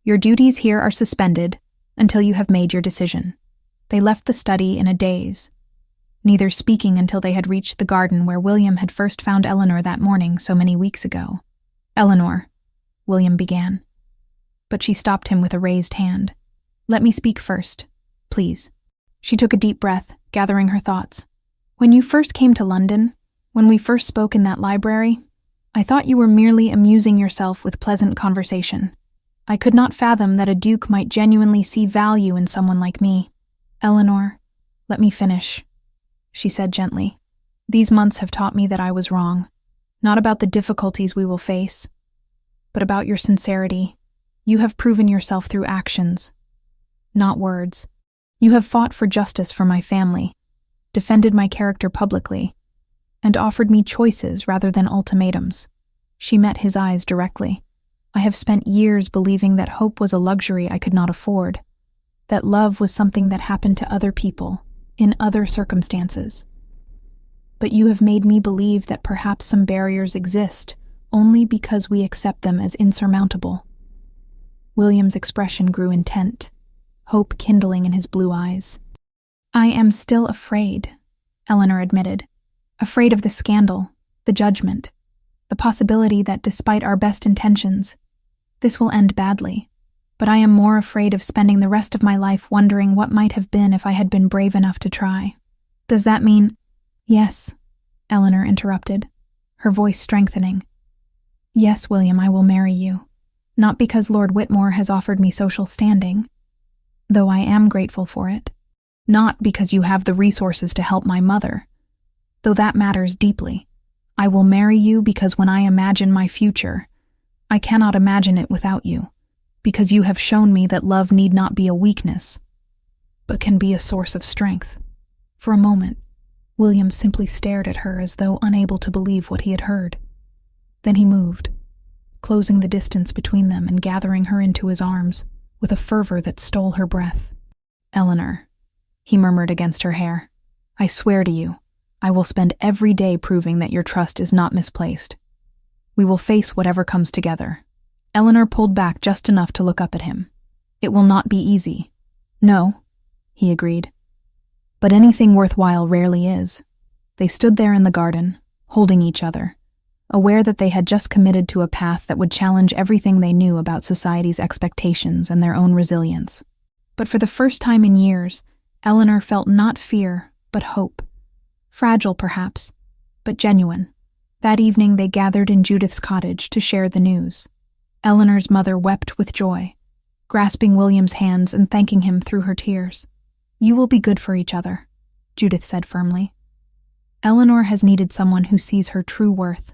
Your duties here are suspended until you have made your decision." They left the study in a daze, neither speaking until they had reached the garden where William had first found Eleanor that morning so many weeks ago. "Eleanor," William began, but she stopped him with a raised hand. "Let me speak first, please." She took a deep breath, gathering her thoughts. "When you first came to London, when we first spoke in that library, I thought you were merely amusing yourself with pleasant conversation. I could not fathom that a duke might genuinely see value in someone like me." "Eleanor, let me finish," she said gently. "These months have taught me that I was wrong, not about the difficulties we will face, but about your sincerity. You have proven yourself through actions, not words. You have fought for justice for my family, defended my character publicly, and offered me choices rather than ultimatums." She met his eyes directly. "I have spent years believing that hope was a luxury I could not afford, that love was something that happened to other people, in other circumstances. But you have made me believe that perhaps some barriers exist only because we accept them as insurmountable." William's expression grew intent. hope kindling in his blue eyes. "I am still afraid," Eleanor admitted. "Afraid of the scandal, the judgment, the possibility that despite our best intentions, this will end badly. But I am more afraid of spending the rest of my life wondering what might have been if I had been brave enough to try." "Does that mean—" "Yes," Eleanor interrupted, her voice strengthening. "Yes, William, I will marry you. Not because Lord Whitmore has offered me social standing, though I am grateful for it. Not because you have the resources to help my mother, though that matters deeply. I will marry you because when I imagine my future, I cannot imagine it without you, because you have shown me that love need not be a weakness, but can be a source of strength." For a moment, William simply stared at her as though unable to believe what he had heard. Then he moved, closing the distance between them and gathering her into his arms with a fervor that stole her breath. "Eleanor," he murmured against her hair, "I swear to you, I will spend every day proving that your trust is not misplaced. We will face whatever comes together." Eleanor pulled back just enough to look up at him. "It will not be easy." "No," he agreed. "But anything worthwhile rarely is." They stood there in the garden, holding each other, aware that they had just committed to a path that would challenge everything they knew about society's expectations and their own resilience. But for the first time in years, Eleanor felt not fear, but hope. Fragile, perhaps, but genuine. That evening they gathered in Judith's cottage to share the news. Eleanor's mother wept with joy, grasping William's hands and thanking him through her tears. "You will be good for each other," Judith said firmly. "Eleanor has needed someone who sees her true worth.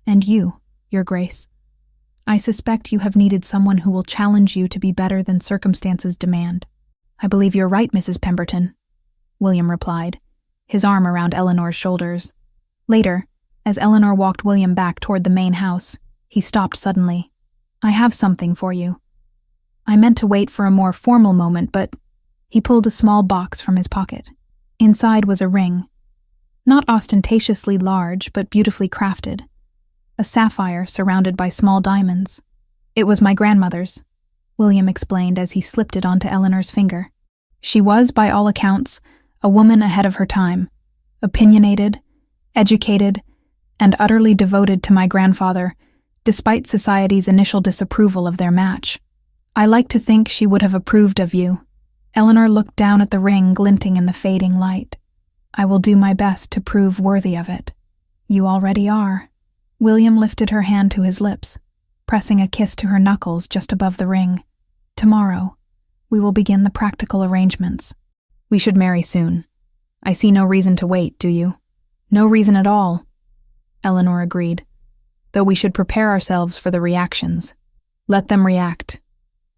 And you, Your Grace. I suspect you have needed someone who will challenge you to be better than circumstances demand." "I believe you're right, Mrs. Pemberton," William replied, his arm around Eleanor's shoulders. Later, as Eleanor walked William back toward the main house, he stopped suddenly. "I have something for you." "I meant to wait for a more formal moment, but—" He pulled a small box from his pocket. Inside was a ring. Not ostentatiously large, but beautifully crafted. A sapphire surrounded by small diamonds. "It was my grandmother's," William explained as he slipped it onto Eleanor's finger. "She was, by all accounts, a woman ahead of her time, opinionated, educated, and utterly devoted to my grandfather, despite society's initial disapproval of their match. I like to think she would have approved of you." Eleanor looked down at the ring glinting in the fading light. "I will do my best to prove worthy of it." "You already are." William lifted her hand to his lips, pressing a kiss to her knuckles just above the ring. "Tomorrow, we will begin the practical arrangements." "We should marry soon. I see no reason to wait, do you?" "No reason at all," Eleanor agreed, "though we should prepare ourselves for the reactions." "Let them react,"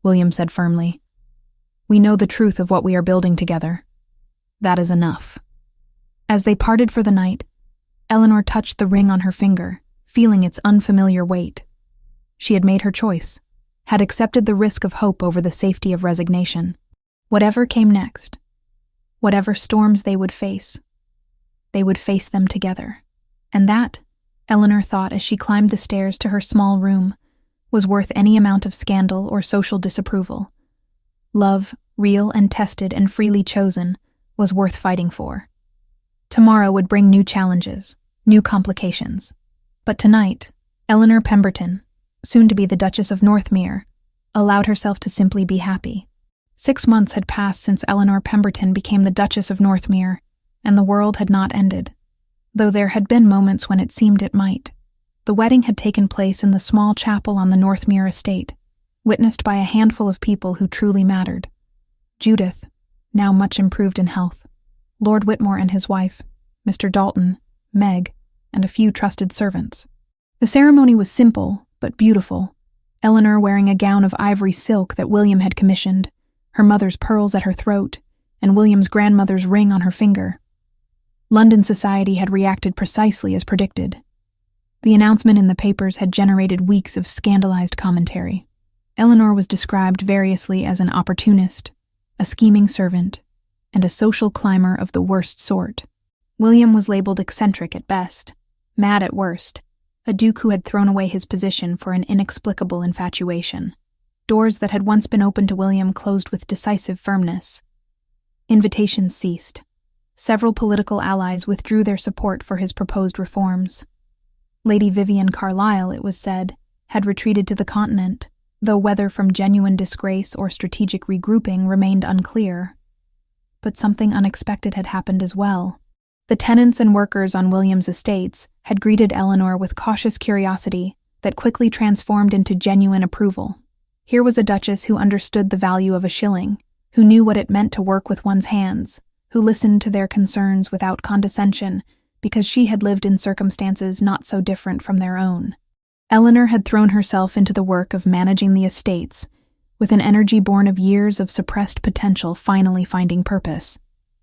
William said firmly. "We know the truth of what we are building together. That is enough." As they parted for the night, Eleanor touched the ring on her finger, feeling its unfamiliar weight. She had made her choice, had accepted the risk of hope over the safety of resignation. Whatever came next, whatever storms they would face them together. And that, Eleanor thought as she climbed the stairs to her small room, was worth any amount of scandal or social disapproval. Love, real and tested and freely chosen, was worth fighting for. Tomorrow would bring new challenges, new complications. But tonight, Eleanor Pemberton, soon to be the Duchess of Northmere, allowed herself to simply be happy. 6 months had passed since Eleanor Pemberton became the Duchess of Northmere, and the world had not ended, though there had been moments when it seemed it might. The wedding had taken place in the small chapel on the Northmere estate, witnessed by a handful of people who truly mattered. Judith, now much improved in health, Lord Whitmore and his wife, Mr. Dalton, Meg, and a few trusted servants. The ceremony was simple, but beautiful. Eleanor wearing a gown of ivory silk that William had commissioned, her mother's pearls at her throat, and William's grandmother's ring on her finger. London society had reacted precisely as predicted. The announcement in the papers had generated weeks of scandalized commentary. Eleanor was described variously as an opportunist, a scheming servant, and a social climber of the worst sort. William was labeled eccentric at best, mad at worst, a duke who had thrown away his position for an inexplicable infatuation. Doors that had once been open to William closed with decisive firmness. Invitations ceased. Several political allies withdrew their support for his proposed reforms. Lady Vivian Carlyle, it was said, had retreated to the continent, though whether from genuine disgrace or strategic regrouping remained unclear. But something unexpected had happened as well. The tenants and workers on William's estates had greeted Eleanor with cautious curiosity that quickly transformed into genuine approval. Here was a duchess who understood the value of a shilling, who knew what it meant to work with one's hands, who listened to their concerns without condescension because she had lived in circumstances not so different from their own. Eleanor had thrown herself into the work of managing the estates, with an energy born of years of suppressed potential finally finding purpose.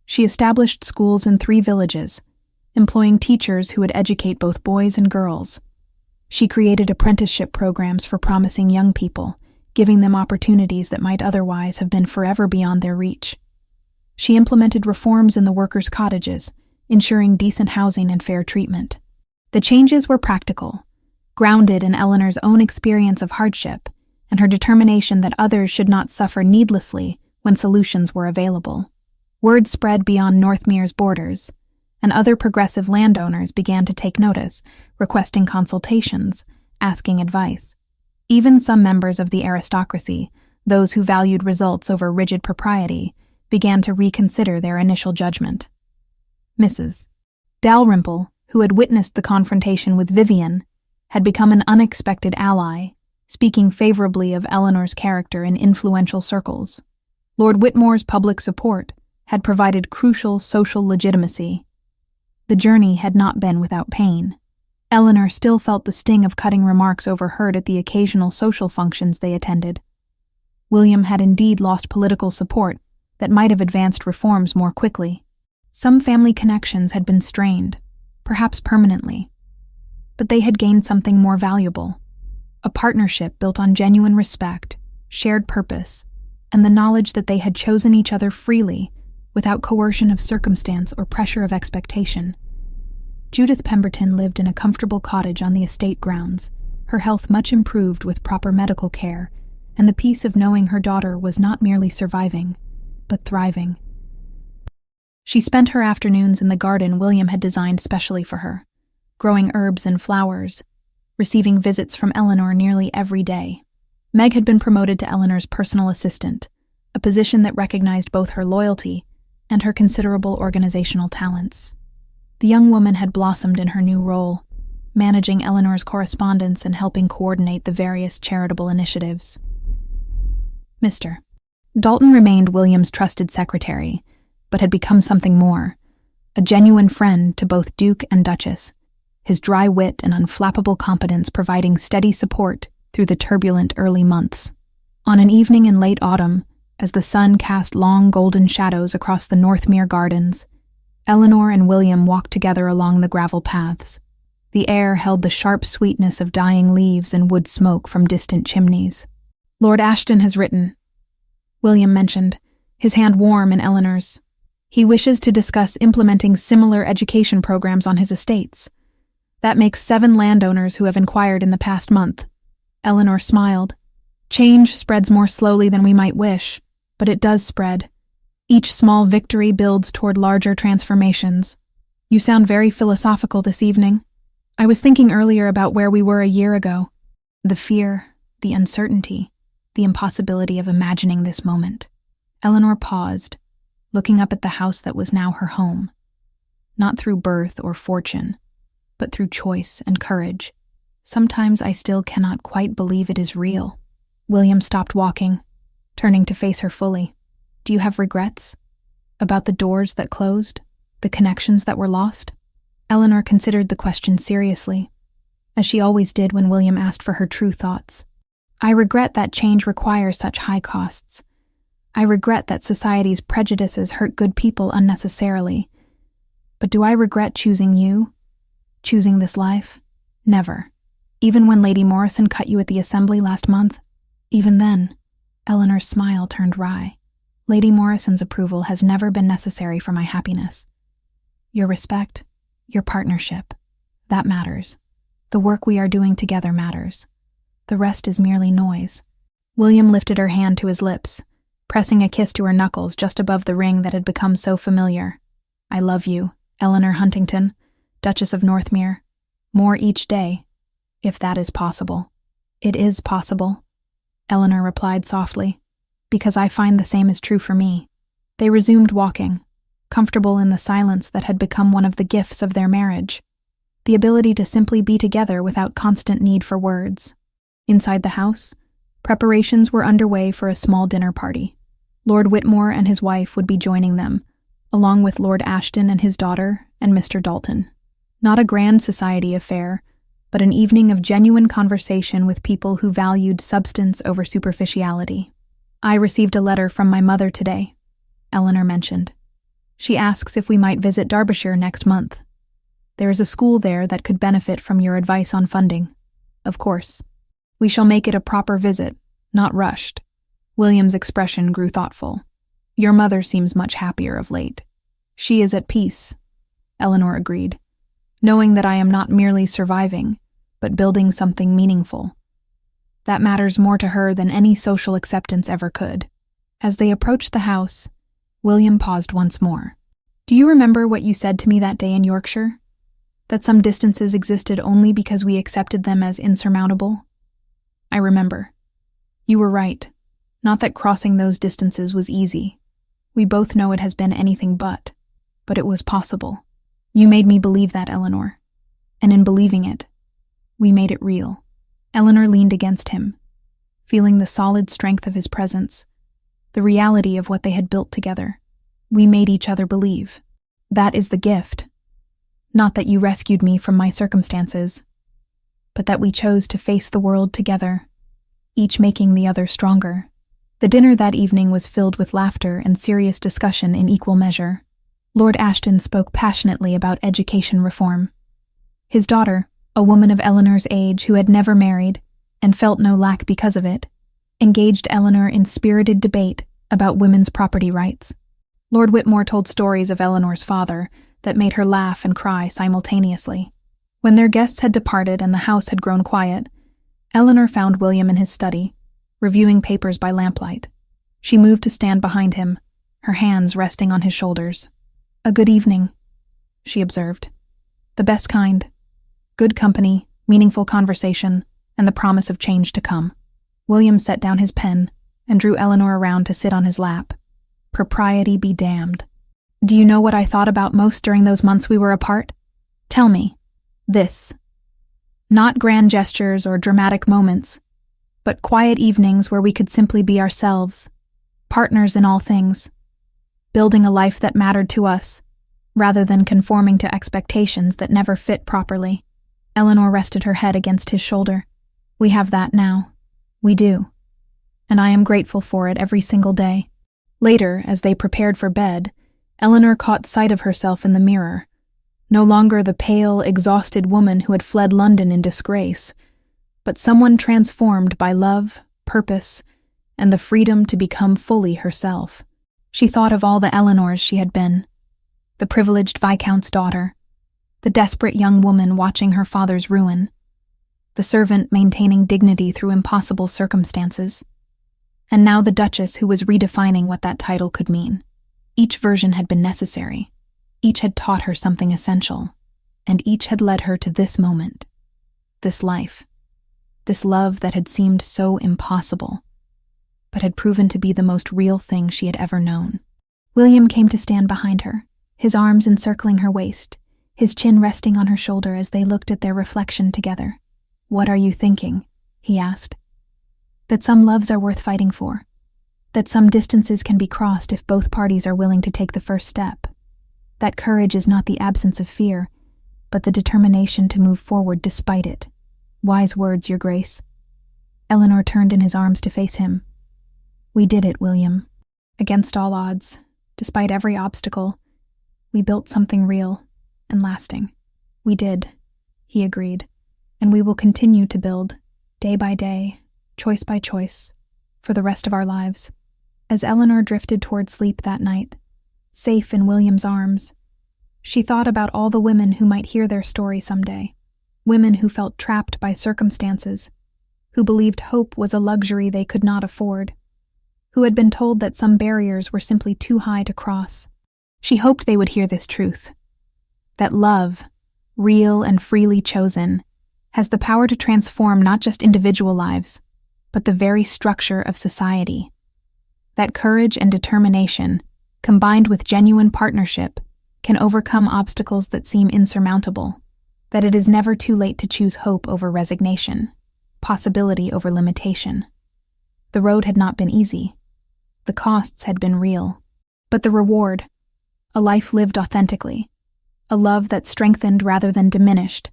She established schools in 3 villages, employing teachers who would educate both boys and girls. She created apprenticeship programs for promising young people, giving them opportunities that might otherwise have been forever beyond their reach. She implemented reforms in the workers' cottages, ensuring decent housing and fair treatment. The changes were practical, grounded in Eleanor's own experience of hardship and her determination that others should not suffer needlessly when solutions were available. Word spread beyond Northmere's borders, and other progressive landowners began to take notice, requesting consultations, asking advice. Even some members of the aristocracy, those who valued results over rigid propriety, began to reconsider their initial judgment. Mrs. Dalrymple, who had witnessed the confrontation with Vivian, had become an unexpected ally, speaking favorably of Eleanor's character in influential circles. Lord Whitmore's public support had provided crucial social legitimacy. The journey had not been without pain. Eleanor still felt the sting of cutting remarks overheard at the occasional social functions they attended. William had indeed lost political support that might have advanced reforms more quickly. Some family connections had been strained, perhaps permanently. But they had gained something more valuable, a partnership built on genuine respect, shared purpose, and the knowledge that they had chosen each other freely, without coercion of circumstance or pressure of expectation. Judith Pemberton lived in a comfortable cottage on the estate grounds, her health much improved with proper medical care, and the peace of knowing her daughter was not merely surviving, but thriving. She spent her afternoons in the garden William had designed specially for her, growing herbs and flowers, receiving visits from Eleanor nearly every day. Meg had been promoted to Eleanor's personal assistant, a position that recognized both her loyalty and her considerable organizational talents. The young woman had blossomed in her new role, managing Eleanor's correspondence and helping coordinate the various charitable initiatives. Mr. Dalton remained William's trusted secretary, but had become something more, a genuine friend to both Duke and Duchess, his dry wit and unflappable competence providing steady support through the turbulent early months. On an evening in late autumn, as the sun cast long golden shadows across the Northmere gardens, Eleanor and William walked together along the gravel paths. The air held the sharp sweetness of dying leaves and wood smoke from distant chimneys. "Lord Ashton has written," William mentioned, his hand warm in Eleanor's. "He wishes to discuss implementing similar education programs on his estates. That makes 7 landowners who have inquired in the past month." Eleanor smiled. "Change spreads more slowly than we might wish, but it does spread. Each small victory builds toward larger transformations. You sound very philosophical this evening. I was thinking earlier about where we were a year ago. The fear, the uncertainty, the impossibility of imagining this moment." Eleanor paused, looking up at the house that was now her home. Not through birth or fortune, but through choice and courage. "Sometimes I still cannot quite believe it is real." William stopped walking, turning to face her fully. "Do you have regrets? About the doors that closed? The connections that were lost?" Eleanor considered the question seriously, as she always did when William asked for her true thoughts. "I regret that change requires such high costs. I regret that society's prejudices hurt good people unnecessarily. But do I regret choosing you? Choosing this life? Never. Even when Lady Morrison cut you at the assembly last month? Even then." Eleanor's smile turned wry. "Lady Morrison's approval has never been necessary for my happiness. Your respect, your partnership, that matters. The work we are doing together matters. The rest is merely noise." William lifted her hand to his lips, pressing a kiss to her knuckles just above the ring that had become so familiar. I love you, Eleanor Huntington, Duchess of Northmere. More each day, if that is possible. It is possible, Eleanor replied softly, because I find the same is true for me. They resumed walking, comfortable in the silence that had become one of the gifts of their marriage, the ability to simply be together without constant need for words. Inside the house, preparations were underway for a small dinner party. Lord Whitmore and his wife would be joining them, along with Lord Ashton and his daughter and Mr. Dalton. Not a grand society affair, but an evening of genuine conversation with people who valued substance over superficiality. I received a letter from my mother today, Eleanor mentioned. She asks if we might visit Derbyshire next month. There is a school there that could benefit from your advice on funding. Of course. We shall make it a proper visit, not rushed. William's expression grew thoughtful. Your mother seems much happier of late. She is at peace, Eleanor agreed, knowing that I am not merely surviving, but building something meaningful. That matters more to her than any social acceptance ever could. As they approached the house, William paused once more. Do you remember what you said to me that day in Yorkshire? That some distances existed only because we accepted them as insurmountable? I remember. You were right. Not that crossing those distances was easy. We both know it has been anything but it was possible. You made me believe that, Eleanor. And in believing it, we made it real. Eleanor leaned against him, feeling the solid strength of his presence, the reality of what they had built together. We made each other believe. That is the gift. Not that you rescued me from my circumstances, but that we chose to face the world together, each making the other stronger. The dinner that evening was filled with laughter and serious discussion in equal measure. Lord Ashton spoke passionately about education reform. His daughter, a woman of Eleanor's age who had never married and felt no lack because of it, engaged Eleanor in spirited debate about women's property rights. Lord Whitmore told stories of Eleanor's father that made her laugh and cry simultaneously. When their guests had departed and the house had grown quiet, Eleanor found William in his study, reviewing papers by lamplight. She moved to stand behind him, her hands resting on his shoulders. A good evening, she observed. The best kind. Good company, meaningful conversation, and the promise of change to come. William set down his pen and drew Eleanor around to sit on his lap. Propriety be damned. Do you know what I thought about most during those months we were apart? Tell me. This. Not grand gestures or dramatic moments, but quiet evenings where we could simply be ourselves, partners in all things, building a life that mattered to us, rather than conforming to expectations that never fit properly. Eleanor rested her head against his shoulder. We have that now. We do. And I am grateful for it every single day. Later, as they prepared for bed, Eleanor caught sight of herself in the mirror, no longer the pale, exhausted woman who had fled London in disgrace, but someone transformed by love, purpose, and the freedom to become fully herself. She thought of all the Eleanors she had been, the privileged Viscount's daughter, the desperate young woman watching her father's ruin, the servant maintaining dignity through impossible circumstances, and now the Duchess who was redefining what that title could mean. Each version had been necessary, each had taught her something essential, and each had led her to this moment, this life, this love that had seemed so impossible, but had proven to be the most real thing she had ever known. William came to stand behind her, his arms encircling her waist, his chin resting on her shoulder as they looked at their reflection together. What are you thinking? He asked. That some loves are worth fighting for, that some distances can be crossed if both parties are willing to take the first step, that courage is not the absence of fear, but the determination to move forward despite it. Wise words, Your Grace. Eleanor turned in his arms to face him. We did it, William. Against all odds, despite every obstacle, we built something real and lasting. We did, he agreed, and we will continue to build, day by day, choice by choice, for the rest of our lives. As Eleanor drifted toward sleep that night, safe in William's arms, she thought about all the women who might hear their story someday, women who felt trapped by circumstances, who believed hope was a luxury they could not afford, who had been told that some barriers were simply too high to cross. She hoped they would hear this truth, that love, real and freely chosen, has the power to transform not just individual lives, but the very structure of society. That courage and determination, combined with genuine partnership, can overcome obstacles that seem insurmountable, that it is never too late to choose hope over resignation, possibility over limitation. The road had not been easy. The costs had been real. But the reward, a life lived authentically, a love that strengthened rather than diminished,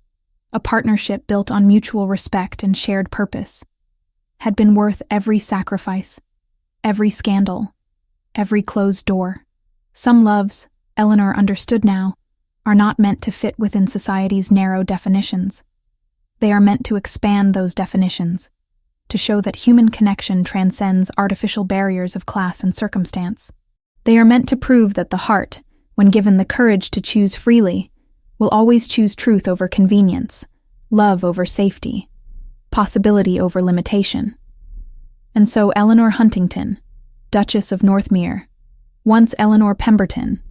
a partnership built on mutual respect and shared purpose, had been worth every sacrifice, every scandal, every closed door. Some loves, Eleanor understood now, are not meant to fit within society's narrow definitions. They are meant to expand those definitions, to show that human connection transcends artificial barriers of class and circumstance. They are meant to prove that the heart, when given the courage to choose freely, will always choose truth over convenience, love over safety, possibility over limitation. And so Eleanor Huntington, Duchess of Northmere, once Eleanor Pemberton,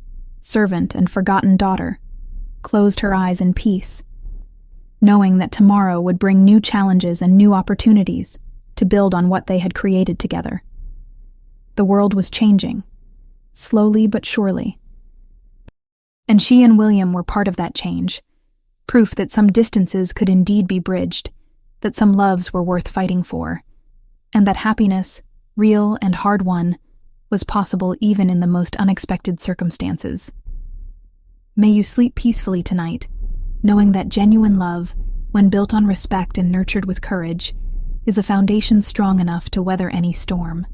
servant and forgotten daughter, closed her eyes in peace, knowing that tomorrow would bring new challenges and new opportunities to build on what they had created together. The world was changing, slowly but surely. And she and William were part of that change, proof that some distances could indeed be bridged, that some loves were worth fighting for, and that happiness, real and hard-won, was possible even in the most unexpected circumstances. May you sleep peacefully tonight, knowing that genuine love, when built on respect and nurtured with courage, is a foundation strong enough to weather any storm.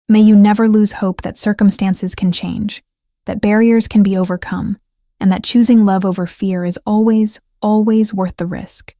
May you never lose hope that circumstances can change, that barriers can be overcome, and that choosing love over fear is always, always worth the risk.